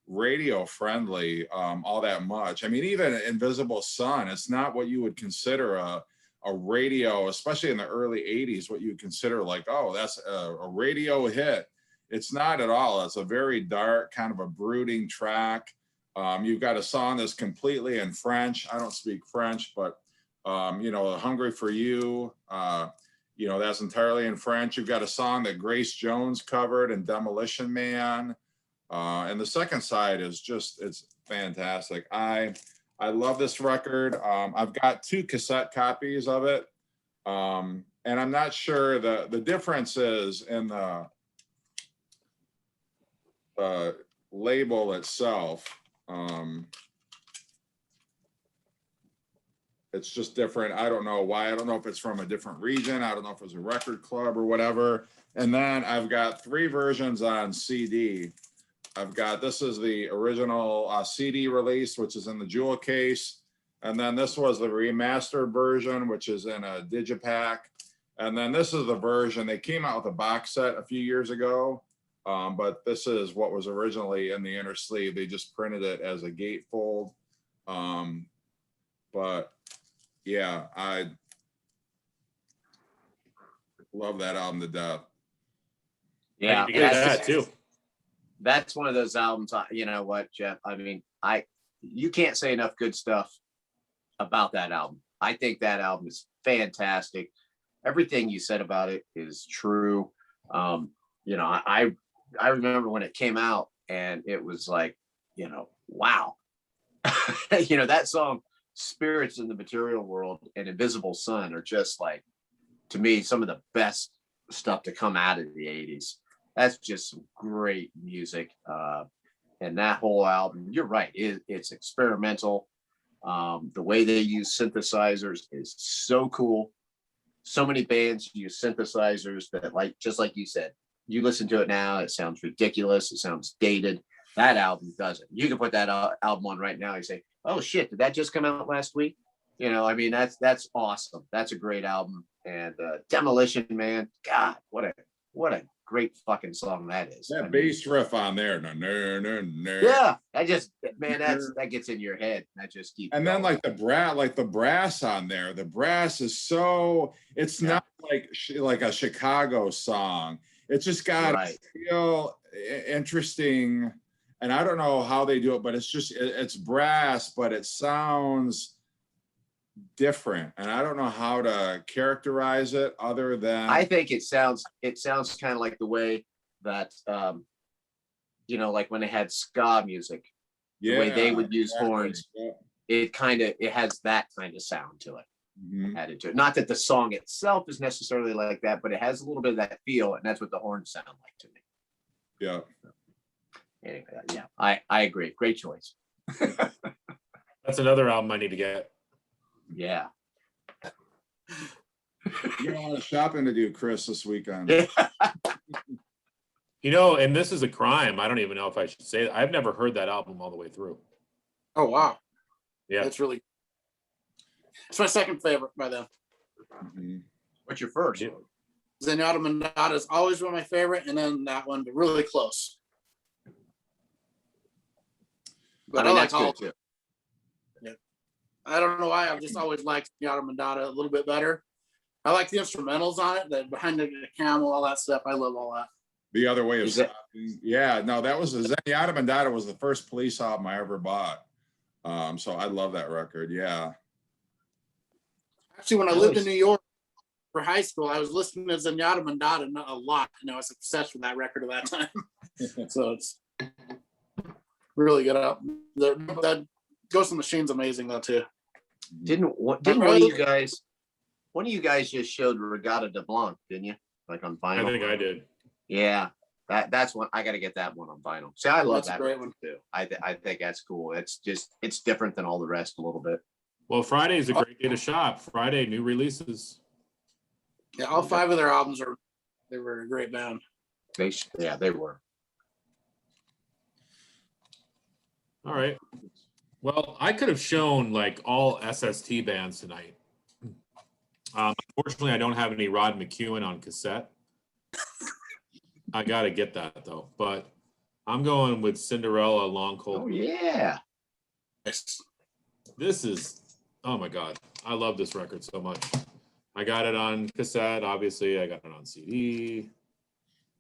radio friendly all that much. I mean, even Invisible Sun, it's not what you would consider a radio, especially in the early 80s, what you would consider like, oh, that's a radio hit. It's not at all. It's a very dark, kind of a brooding track. You've got a song that's completely in French. I don't speak French, but you know, Hungry for You, you know, that's entirely in French. You've got a song that Grace Jones covered in Demolition Man. And the second side is just, it's fantastic. I love this record. I've got 2 cassette copies of it. And I'm not sure the difference is in the label itself. It's just different. I don't know why. I don't know if it's from a different region. I don't know if it was a record club or whatever. And then I've got 3 versions on CD. I've got, this is the original CD release, which is in the jewel case. And then this was the remastered version, which is in a digipack. And then this is the version, they came out with a box set a few years ago. But this is what was originally in the inner sleeve. They just printed it as a gatefold. But yeah, I love that album to death. Yeah, I get that too. That's one of those albums. You know what, Jeff? I mean, you can't say enough good stuff about that album. I think that album is fantastic. Everything you said about it is true. You know, I remember when it came out and it was like, you know, wow. You know, that song, Spirits in the Material World and Invisible Sun, are just like, to me, some of the best stuff to come out of the 80s. That's just some great music. And that whole album, you're right, it's experimental. The way they use synthesizers is so cool. So many bands use synthesizers that, like, just like you said, you listen to it now, it sounds ridiculous, it sounds dated. That album doesn't. You can put that album on right now, you say, oh shit, did that just come out last week? You know, I mean, that's awesome. That's a great album. And Demolition Man, God, what a great fucking song that is. That bass riff on there. No, no, no, no. Yeah, that gets in your head. That just keeps. And then like the brass on there. The brass is so, it's not like a Chicago song. It's just got a real interesting, and I don't know how they do it, but it's brass, but it sounds different, and I don't know how to characterize it other than, I think it sounds kind of like the way that you know, like when they had ska music, the way they would use horns. It has that kind of sound to it. Added to it. Not that the song itself is necessarily like that, but it has a little bit of that feel, and that's what the horns sound like to me. Yeah. Anyway, yeah, I agree. Great choice. That's another album I need to get. Yeah. You got a lot of shopping to do, Chris, this weekend. You know, and this is a crime. I don't even know if I should say that. I've never heard that album all the way through. Oh wow. Yeah. It's my second favorite by them. What's your first? Zenyatta Mondatta is always one of my favorite, and then that one, but really close. But I like all. Too. Yeah. I don't know why. I've just always liked Zenyatta Mondatta a little bit better. I like the instrumentals on it, the behind the camel, all that stuff. I love all that. The Other Way of Stopping. Yeah, no, that was Zenyatta Mondatta was the first Police album I ever bought. So I love that record. Yeah. Actually, when I lived in New York for high school, I was listening to Zenyatta Mondatta a lot, and I was obsessed with that record at that time. So it's really good album. That Ghost in the Machine's amazing though too. Didn't one of you guys just showed Regatta de Blanc, didn't you? Like on vinyl. I think I did. Yeah, that's one. I got to get that one on vinyl. See, I love That's a that great one too. I think that's cool. It's different than all the rest a little bit. Well, Friday is a great day to shop. Friday, new releases. Yeah, all 5 of their albums are They were a great band. Yeah, they were. All right. Well, I could have shown like all SST bands tonight. Unfortunately, I don't have any Rod McEwen on cassette. I got to get that though. But I'm going with Cinderella Long Cold. Oh yeah. Yes. This is, oh my God. I love this record so much. I got it on cassette. Obviously, I got it on CD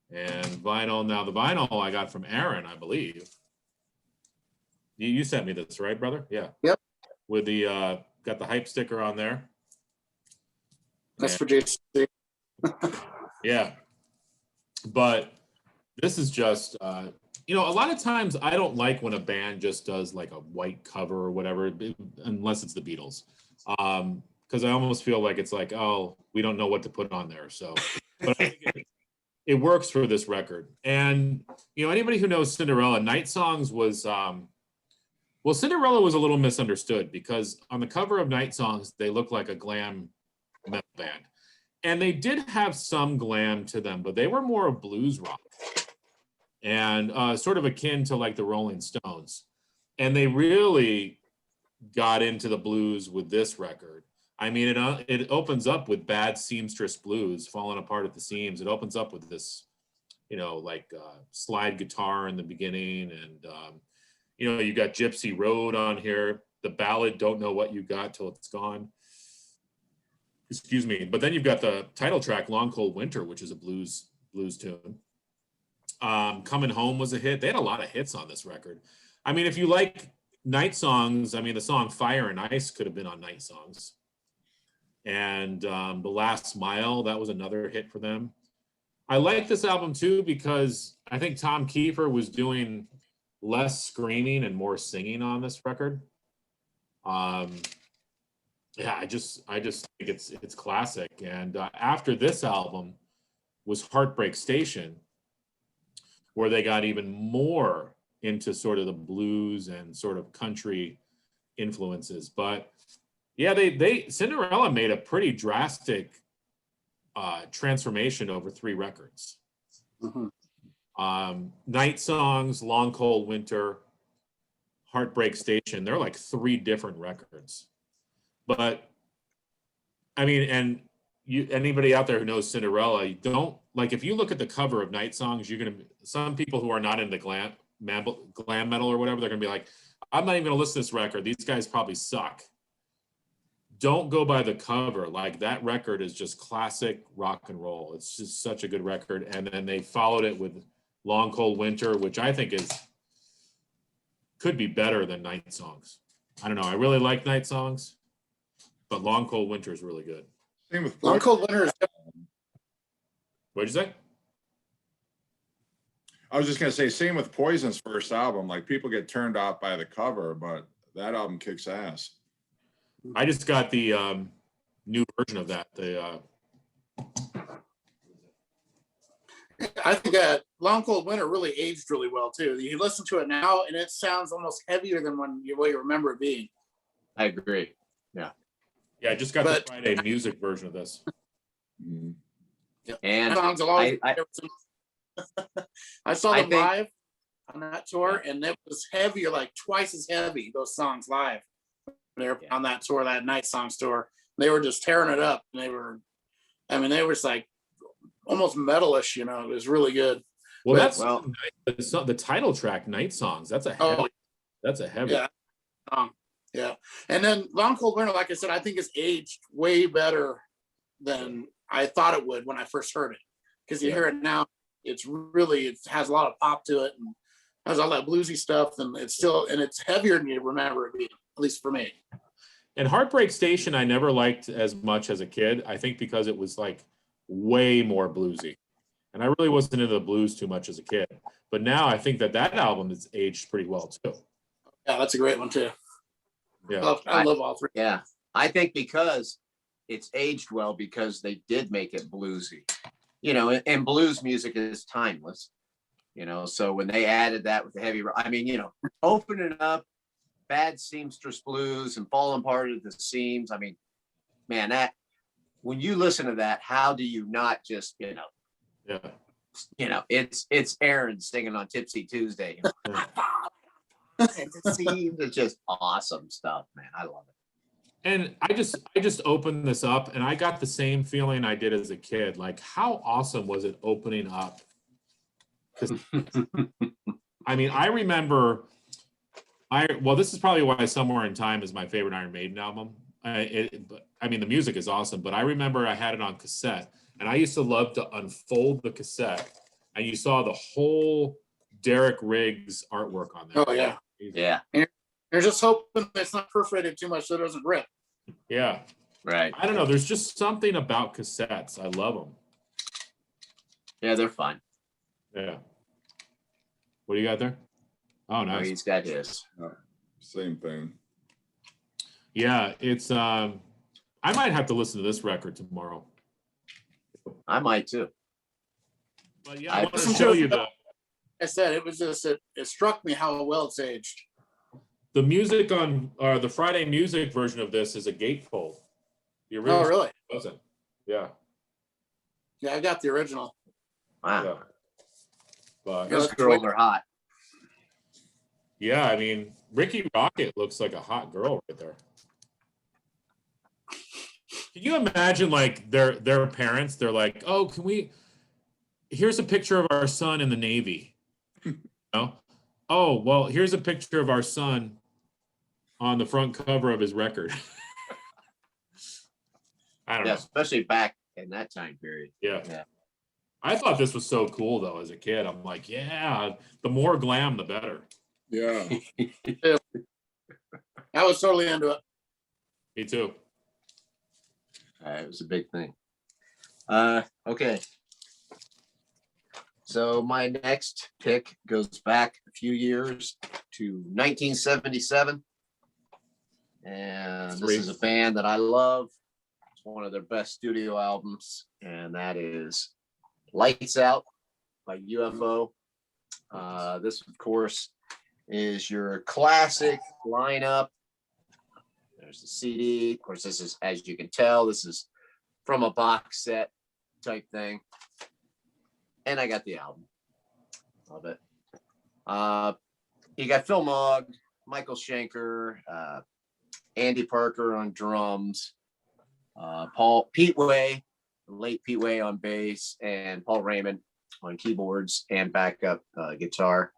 and vinyl. Now, the vinyl I got from Aaron, I believe. You sent me this, right, brother? Yeah. Yep. With the, got the hype sticker on there. That's for JC. Yeah. But this is just, you know, a lot of times I don't like when a band just does like a white cover or whatever, unless it's the Beatles. Because I almost feel like it's like, oh, we don't know what to put on there. So, but I think it works for this record. And, you know, anybody who knows Cinderella, Night Songs was, well, Cinderella was a little misunderstood because on the cover of Night Songs, they look like a glam metal band. And they did have some glam to them, but they were more of blues rock and sort of akin to like the Rolling Stones. And they really got into the blues with this record. I mean, it opens up with Bad Seamstress Blues, Falling Apart at the Seams. It opens up with this, you know, like slide guitar in the beginning. And, you know, you got Gypsy Road on here. The ballad, Don't Know What You Got Till It's Gone. Excuse me. But then you've got the title track, Long Cold Winter, which is a blues tune. Coming Home was a hit. They had a lot of hits on this record. I mean, if you like Night Songs, I mean, the song Fire and Ice could have been on Night Songs. And The Last Smile, that was another hit for them. I like this album too because I think Tom Kiefer was doing less screaming and more singing on this record. Yeah, I just think it's classic. And after this album was Heartbreak Station, where they got even more into sort of the blues and sort of country influences. But yeah, they Cinderella made a pretty drastic transformation over 3 records. Mm-hmm. Night Songs, Long Cold Winter, Heartbreak Station, they're like 3 different records. But I mean, and anybody out there who knows Cinderella, you don't like, if you look at the cover of Night Songs, you're gonna, some people who are not into glam metal or whatever, they're gonna be like, I'm not even gonna listen to this record. These guys probably suck. Don't go by the cover. Like, that record is just classic rock and roll. It's just such a good record. And then they followed it with Long Cold Winter, which I think could be better than Night Songs. I don't know. I really like Night Songs, but Long Cold Winter is really good. Same with Long Cold Winter is What'd you say? I was just gonna say, same with Poison's first album. Like, people get turned off by the cover, but that album kicks ass. I just got the new version of that. I think Long Cold Winter really aged really well too. You listen to it now and it sounds almost heavier than what you remember it being. I agree. Yeah, I just got the Friday music version of this. Mhm. And Songs will always, I saw them I think- live on that tour, and it was heavier, like twice as heavy, those songs live. They were on that tour, that Night Songs tour. They were just tearing it up. And they were just like almost metalish, you know. It was really good. Well, But- that's the title track, Night Songs. That's a Oh, heavy. yeah. Yeah. And then Long Cold Winter, like I said, I think it's aged way better than I thought it would when I first heard it. Because you hear it now, it has a lot of pop to it and has all that bluesy stuff, and it's heavier than you remember it being, at least for me. And Heartbreak Station, I never liked as much as a kid. I think because it was like way more bluesy. And I really wasn't into the blues too much as a kid. But now I think that album has aged pretty well too. Yeah, that's a great one too. Yeah. I love all 3. yeah, I think because it's aged well because they did make it bluesy, you know, and blues music is timeless, you know. So when they added that with the heavy, I mean, you know, opening up Bad Seamstress Blues and Falling Apart at the Seams. I mean, man, that when you listen to that, how do you not just, you know, Yeah. You know, it's Aaron singing on Tipsy Tuesday. Yeah. It's just awesome stuff, man. I love it. And I just opened this up and I got the same feeling I did as a kid. Like, how awesome was it opening up? I mean, I remember well, this is probably why Somewhere in Time is my favorite Iron Maiden album. I mean, the music is awesome, but I remember I had it on cassette and I used to love to unfold the cassette and you saw the whole Derek Riggs artwork on there. Oh yeah. Yeah, You're just hoping it's not perforated too much so it doesn't rip. Yeah. right. I don't know. There's just something about cassettes. I love them. Yeah, they're fun. Yeah. What do you got there? Oh, Oh, nice. he's got his. Same thing. Yeah, it's I might have to listen to this record tomorrow. I might too. But yeah, I I want to listened show to you it. I said it was just it struck me how well it's aged. the music on the Friday music version of this is a gatefold. The Oh original really? wasn't. Yeah. Yeah, I got the original. Wow, Yeah. But Yeah. those girls are hot. yeah, I mean, Ricky Rocket looks like a hot girl right there. Can you imagine like their parents? They're like, oh, can we? Here's a picture of our son in the Navy. You know? Oh, well, here's a picture of our son on the front cover of his record. I don't Yeah, know. especially back in that time period. Yeah. Yeah. I thought this was so cool though as a kid. I'm like, yeah, the more glam, the better. Yeah. I was totally into it. Me too. It was a big thing. Okay. So my next pick goes back a few years to 1977. And this is a band that I love. It's one of their best studio albums, and that is Lights Out by UFO. This, of course, is your classic lineup. There's the CD. Of course, this is, as you can tell, this is from a box set type thing. And I got the album. Love it. You got Phil Mogg, Michael Schenker, Andy Parker on drums, Pete Way, late Pete Way on bass, and Paul Raymond on keyboards and backup guitar.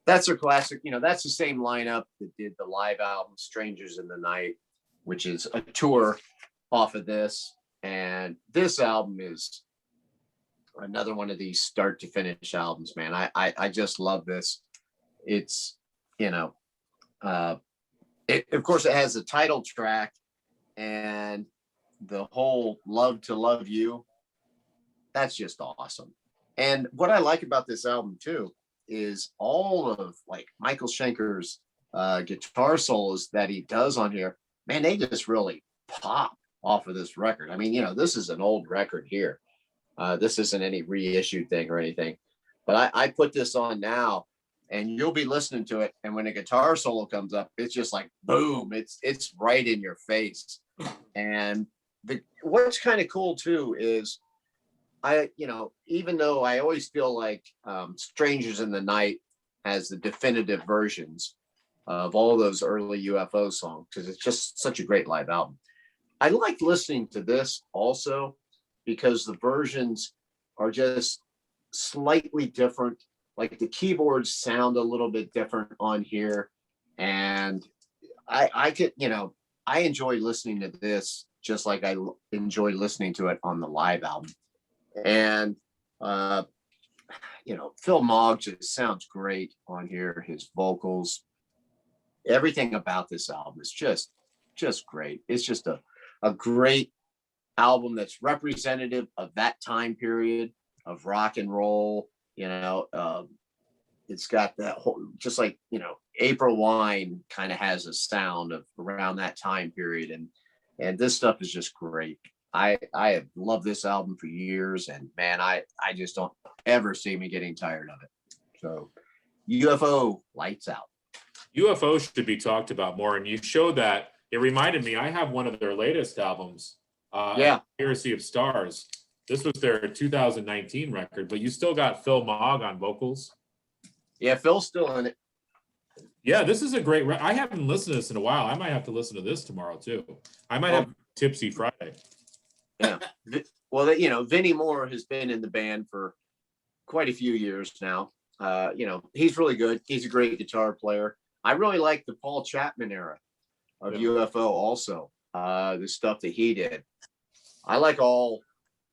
That's their classic. You know, that's the same lineup that did the live album Strangers in the Night, which is a tour off of this. And this album is another one of these start to finish albums, man. I just love this. It's, you know, of course it has the title track and the whole Love to Love You. That's just awesome. And what I like about this album too is all of like Michael Schenker's guitar solos that he does on here, man, they just really pop off of this record. I mean, you know, this is an old record here. This isn't any reissued thing or anything, but I put this on now and you'll be listening to it. And when a guitar solo comes up, it's just like, boom, it's right in your face. And what's kind of cool too is even though I always feel like Strangers in the Night has the definitive versions of all those early UFO songs, because it's just such a great live album. I like listening to this also because the versions are just slightly different. Like the keyboards sound a little bit different on here. And I could, I enjoy listening to this just like I enjoy listening to it on the live album. And, Phil Mogg just sounds great on here. His vocals, everything about this album is just great. It's just a great album that's representative of that time period of rock and roll. It's got that whole, just like, April Wine kind of has a sound of around that time period. And this stuff is just great. I have loved this album for years, and man, I just don't ever see me getting tired of it. So UFO, Lights Out. UFO should be talked about more. And you showed that. It reminded me, I have one of their latest albums, Conspiracy of Stars. This was their 2019 record, but you still got Phil Mogg on vocals. Yeah, Phil's still in it. Yeah, this is a great. I haven't listened to this in a while. I might have to listen to this tomorrow too. I might have Tipsy Friday. Yeah. Well, you know, Vinnie Moore has been in the band for quite a few years now. You know, he's really good. He's a great guitar player. I really like the Paul Chapman era of UFO also. The stuff that he did. I like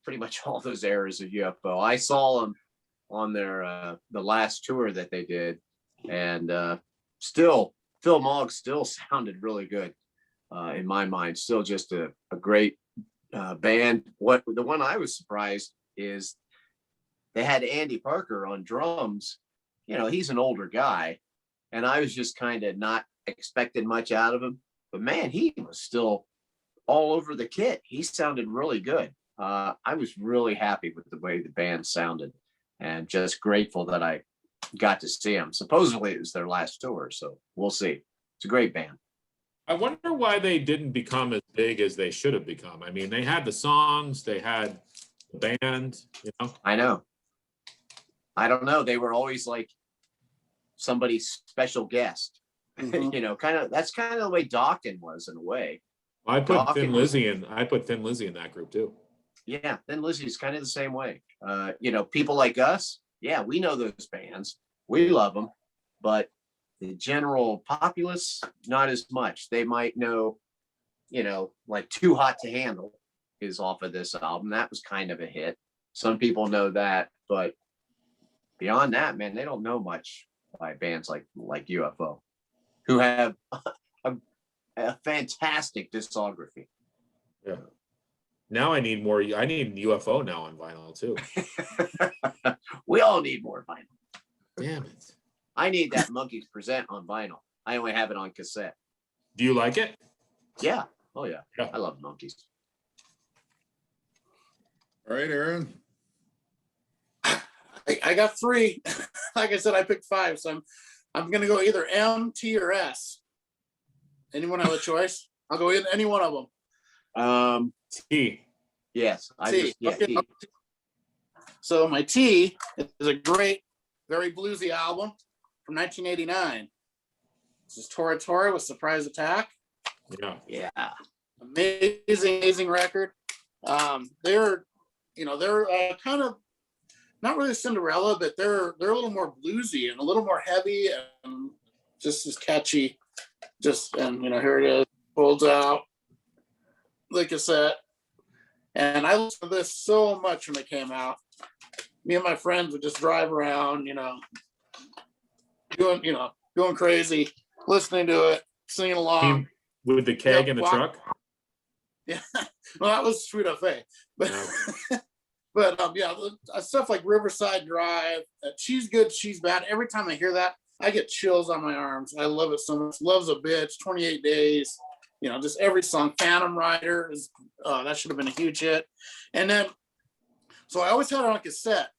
pretty much all those eras of UFO. I saw them on their the last tour that they did, and still Phil Mogg still sounded really good in my mind. Still just a great band. The one I was surprised is they had Andy Parker on drums. You know, he's an older guy, and I was just kind of not expecting much out of him. But man, he was still all over the kit. He sounded really good. I was really happy with the way the band sounded, and just grateful that I got to see them. Supposedly it was their last tour, so we'll see. It's a great band. I wonder why they didn't become as big as they should have become. I mean, they had the songs, they had the band, you know. I know. I don't know. They were always like somebody's special guest. Mhm. You know, that's kind of the way Dokken was in a way. I put Thin Dokken. Lizzy in. I put Thin Lizzy in that group too. Yeah, then Lizzie's kind of the same way. You know, people like us, yeah, we know those bands. We love them, but the general populace, not as much. They might know, you know, like Too Hot to Handle is off of this album. That was kind of a hit. Some people know that, but beyond that, man, they don't know much by bands like UFO, who have a fantastic discography. Yeah. Now I need more. I need UFO now on vinyl too. We all need more vinyl. Damn it. I need that Monkeys Present on vinyl. I only have it on cassette. Do you like it? Yeah. Oh yeah. Yeah. I love Monkeys. All right, Aaron. I got three. Like I said, I picked five, so I'm gonna go either M, T, or S. Anyone have a choice? I'll go in any one of them. T. Yes. T. Yeah, Okay. T. So my T is a great, very bluesy album from 1989. This is Tora Tora with Surprise Attack. Yeah. Yeah. Amazing record. They're kind of not really Cinderella, but they're a little more bluesy and a little more heavy and just as catchy. And here it is, folds out the cassette. And I listened to this so much when it came out. Me and my friends would just drive around, going crazy, listening to it, singing along. With the keg in the Walk- truck. Yeah, well, that was Sweet Buffet, but Yeah. but stuff like Riverside Drive, She's Good, She's Bad. Every time I hear that, I get chills on my arms. I love it so much. Love's a Bitch, 28 Days, just every song. Phantom Rider is that should have been a huge hit. And then, so I always had it on cassette.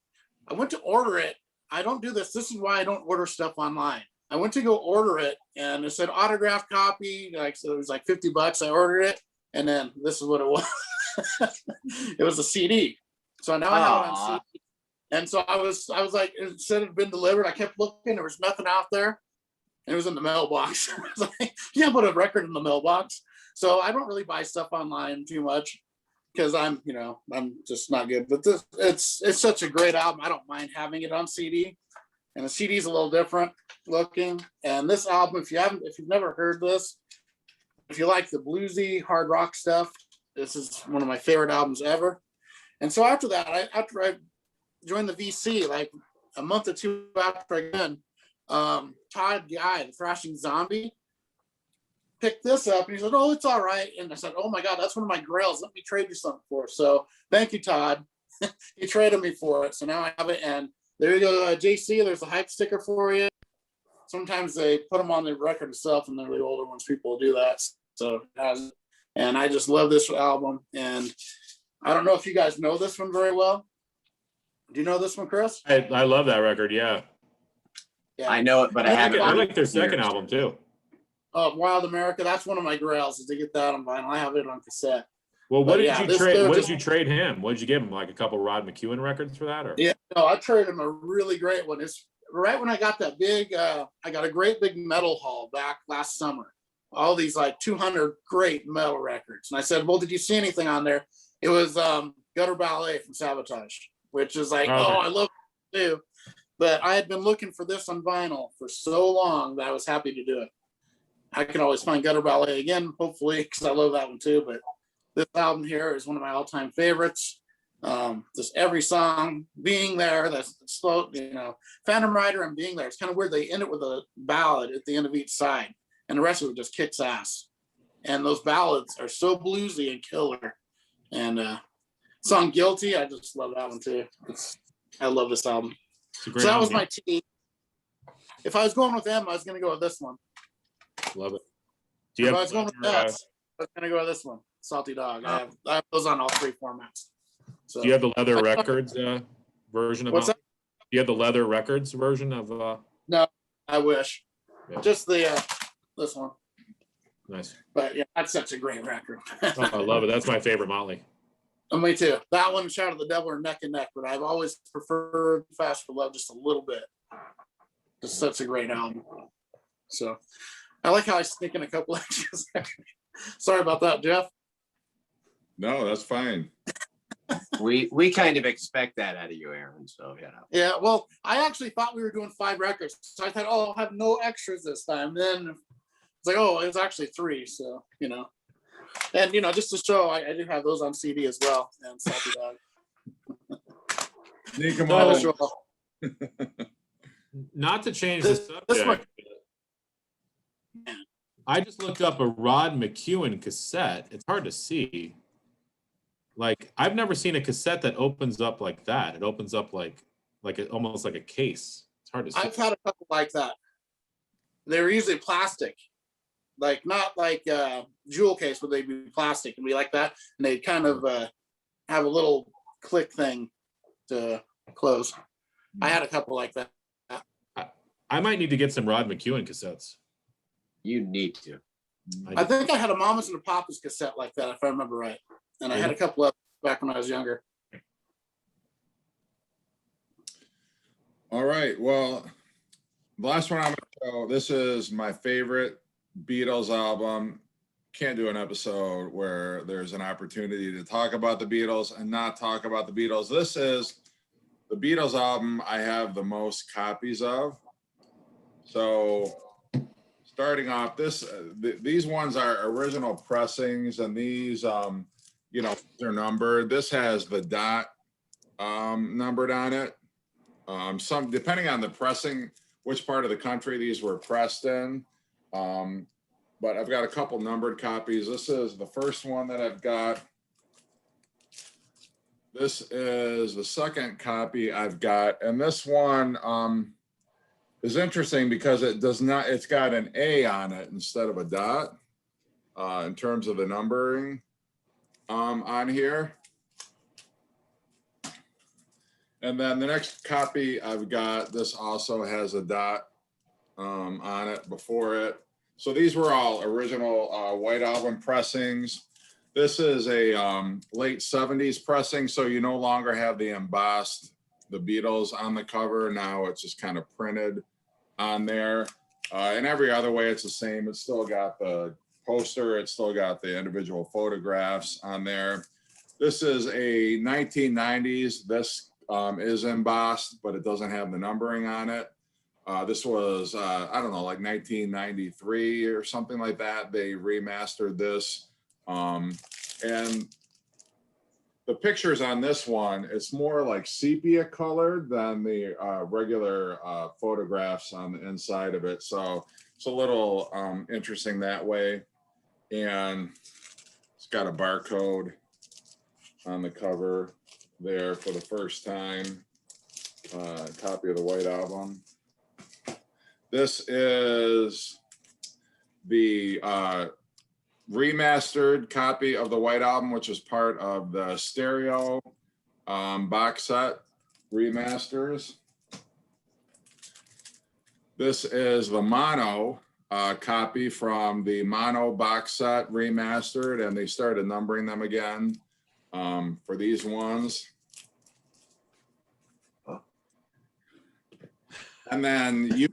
I went to order it. I don't do this. This is why I don't order stuff online. I went to go order it, and it said autographed copy. So it was like $50. I ordered it, and then this is what it was. It was a CD. So now I have it on CD. And so I was like, instead of been delivered, I kept looking. There was nothing out there, and it was in the mailbox. I was like, you can't put a record in the mailbox. So I don't really buy stuff online too much because I'm just not good. But it's such a great album. I don't mind having it on CD, and the CD is a little different looking. And this album, if you've never heard this, if you like the bluesy hard rock stuff, this is one of my favorite albums ever. And so after that, after I joined the VC, like a month or two after I got in, Todd Guy, the Thrashing Zombie, picked this up and he said, "Oh, it's all right." And I said, "Oh my God, that's one of my grails. Let me trade you something for it." So thank you, Todd. He traded me for it. So now I have it. And there you go, JC, there's a hype sticker for you. Sometimes they put them on the record itself, and they're the older ones. People do that. So, and I just love this album. And I don't know if you guys know this one very well. Do you know this one, Chris? I love that record. Yeah. Yeah. I know it, but I haven't. I like their second album too. Wild America. That's one of my grails is to get that on vinyl. I have it on cassette. Well, what But did yeah, you this trade? dude What did just- you trade him? What did you give him? Like a couple Rod McEwen records for that, or? Yeah, no, I traded him a really great one. It's right when I got that big, I got a great big metal haul back last summer. All these like 200 great metal records. And I said, well, did you see anything on there? It was Gutter Ballet from Sabotage, which is like, Okay. oh, I love it too. But I had been looking for this on vinyl for so long that I was happy to do it. I can always find Gutter Ballet again, hopefully, because I love that one too. But this album here is one of my all-time favorites. Just every song being there, that's slow, Phantom Rider and Being There. It's kind of weird. They end it with a ballad at the end of each side, and the rest of it just kicks ass. And those ballads are so bluesy and killer. And song Guilty, I just love that one too. I love this album. It's a So great that was album. my team. If I was going with them, I was going to go with this one. Love it. Do you If I have was going with leather, that, I was going to go with this one, Salty Dog. I have those on all three formats. So do you have the Leather Records version of What's that? Do you have the Leather Records version of? no, I wish. Yeah. Just the this one. Nice. But yeah, that's such a great record. Oh, I love it. That's my favorite Motley. And me too. That one, Shout of the Devil, are neck and neck, but I've always preferred Fast for Love just a little bit. Just such a great album. So I like how I sneak in a couple extras. Sorry about that, Jeff. No, that's fine. We kind of expect that out of you, Aaron. So Yeah, well, I actually thought we were doing 5 records. So I thought, oh, I'll have no extras this time. Then it's like, oh, it's actually 3. So, And, just to show, I do have those on CD as well. And Salty Dog. Sneak 'em No, all. Show off. Not to change This the one- subject. I just looked up a Rod McEwen cassette. It's hard to see. Like, I've never seen a cassette that opens up like that. It opens up almost like a case. It's hard to see. I've had a couple like that. They're usually plastic. Like, not like jewel case, but they'd be plastic and be like that. And they kind of have a little click thing to close. I had a couple like that. I might need to get some Rod McEwen cassettes. you need to. I think I had a Mamas and a Papas cassette like that, if I remember right. And I had a couple of back when I was younger. All right. Well, the last one I'm going to show, this is my favorite Beatles album. Can't do an episode where there's an opportunity to talk about the Beatles and not talk about the Beatles. This is the Beatles album I have the most copies of. So starting off, these ones are original pressings, and these, they're numbered. This has the dot numbered on it. Some, depending on the pressing, which part of the country these were pressed in. But I've got a couple numbered copies. This is the first one that I've got. This is the second copy I've got. And this one is interesting because it's got an A on it instead of a dot in terms of the numbering on here. And then the next copy I've got, this also has a dot on it before it. So these were all original White Album pressings. This is a late 70s pressing, so you no longer have the embossed, the Beatles on the cover. Now it's just kind of printed on there. And every other way it's the same. It's still got the poster. It's still got the individual photographs on there. This is a 1990s. This is embossed, but it doesn't have the numbering on it. This was, I don't know, like 1993 or something like that. They remastered this. And the pictures on this one, it's more like sepia colored than the regular photographs on the inside of it. So it's a little interesting that way. And it's got a barcode on the cover there for the first time. Copy of the White Album. This is the remastered copy of the White Album, which is part of the stereo box set remasters. This is the mono copy from the mono box set remastered, and they started numbering them again for these ones. And then you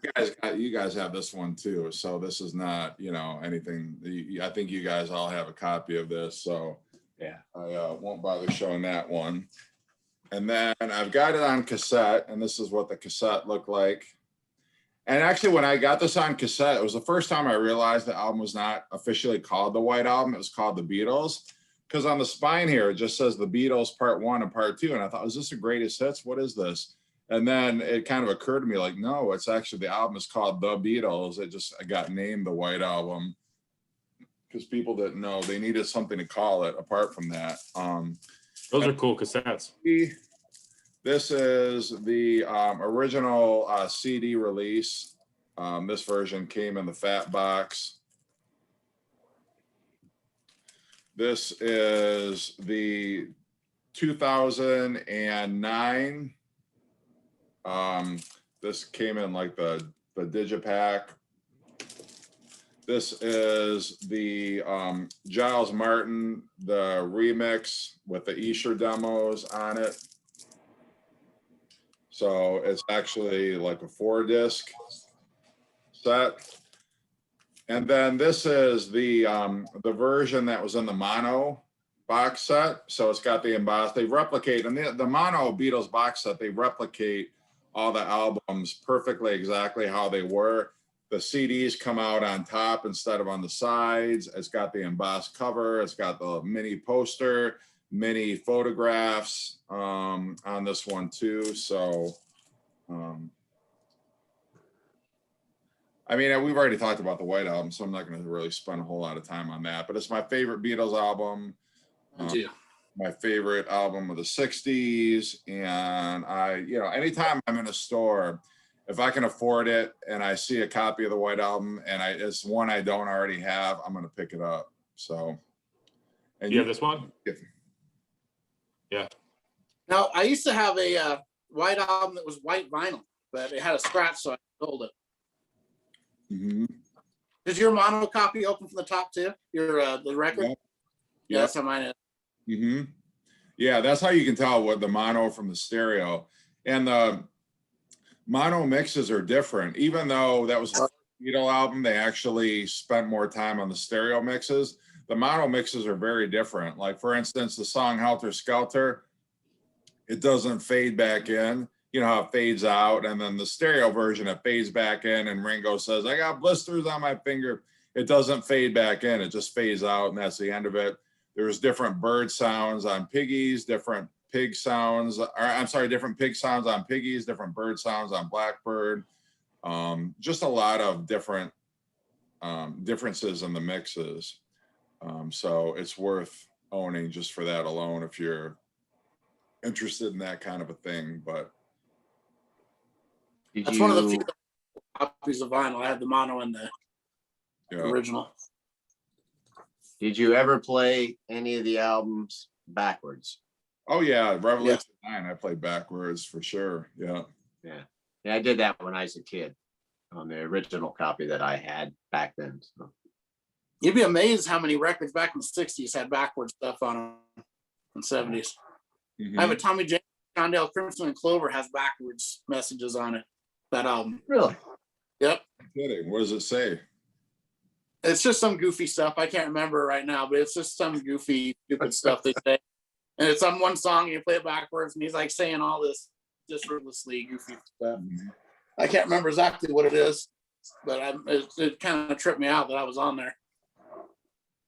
guys have this one too. So this is not, you know, anything. I think you guys all have a copy of this. So Yeah. I won't bother showing that one. And then I've got it on cassette, and this is what the cassette looked like. And actually, when I got this on cassette, it was the first time I realized the album was not officially called the White Album. It was called the Beatles. Because on the spine here, it just says the Beatles Part 1 and Part 2. And I thought, is this the greatest hits? What is this? And then it kind of occurred to me like, no, it's actually the album is called The Beatles. It got named the White Album because people didn't know they needed something to call it apart from that. Those are cool cassettes. This is the original CD release. This version came in the fat box. This is the 2009. This came in like the Digipack. This is the Giles Martin, the remix with the Esher demos on it. So it's actually like a 4-disc set. And then this is the version that was in the mono box set. So it's got the embossed, they replicate, and the mono Beatles box set, they replicate all the albums perfectly exactly how they were. The CDs come out on top instead of on the sides. It's got the embossed cover. It's got the mini poster, mini photographs on this one too. So, I mean, we've already talked about the White Album, so I'm not going to really spend a whole lot of time on that, but it's my favorite Beatles album. My favorite album of the 60s. And anytime I'm in a store, if I can afford it and I see a copy of the White Album and it's one I don't already have, I'm going to pick it up. So, and You have this one? Yeah. Now, I used to have a White Album that was white vinyl, but it had a scratch, so I sold it. Mm-hmm. Is your mono copy open from the top too? Your the record? Yeah, that's how mine is. Mm-hmm. Yeah, that's how you can tell what the mono from the stereo. And the mono mixes are different. Even though that was the Beatle album, they actually spent more time on the stereo mixes. The mono mixes are very different. Like, for instance, the song Helter Skelter, it doesn't fade back in. You know how it fades out, and then the stereo version, it fades back in, and Ringo says, I got blisters on my finger. It doesn't fade back in, it just fades out, and that's the end of it. There's different bird sounds on Piggies, different pig sounds, different pig sounds on Piggies, different bird sounds on Blackbird. Just a lot of different differences in the mixes. So it's worth owning just for that alone if you're interested in that kind of a thing. But That's one of the few copies of vinyl. I have the mono and the original. Did you ever play any of the albums backwards? Oh yeah, Revolution 9, I played backwards for sure. Yeah, I did that when I was a kid on the original copy that I had back then. So. You'd be amazed how many records back in the 60s had backwards stuff on them in the 70s. Mm-hmm. I have a Tommy James, Shondell, Crimson and Clover has backwards messages on it, that album. Really? Yep. I'm kidding. What does it say? It's just some goofy stuff. I can't remember it right now, but it's just some goofy, stupid stuff they say. And it's on one song, and you play it backwards, and he's like saying all this just ruthlessly goofy stuff. Mm-hmm. I can't remember exactly what it is, but it kind of tripped me out that I was on there.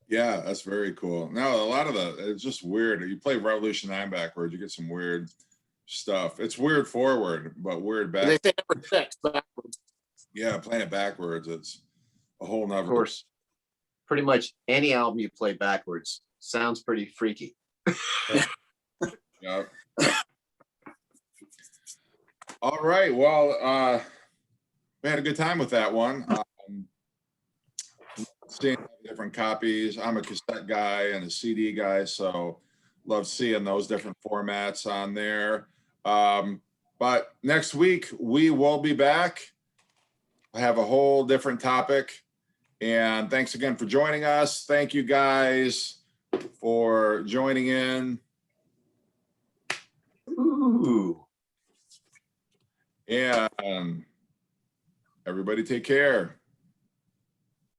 Yeah, that's very cool. No, a lot of it's just weird. You play Revolution 9 backwards, you get some weird stuff. It's weird forward, but weird back. They say number 6 backwards. Yeah, playing it backwards, it's a whole nother. Of course, pretty much any album you play backwards sounds pretty freaky. Yeah. All right. Well, we had a good time with that one. Seeing different copies. I'm a cassette guy and a CD guy, so love seeing those different formats on there. But next week we will be back. I have a whole different topic. And thanks again for joining us. Thank you guys for joining in. Ooh. And everybody take care.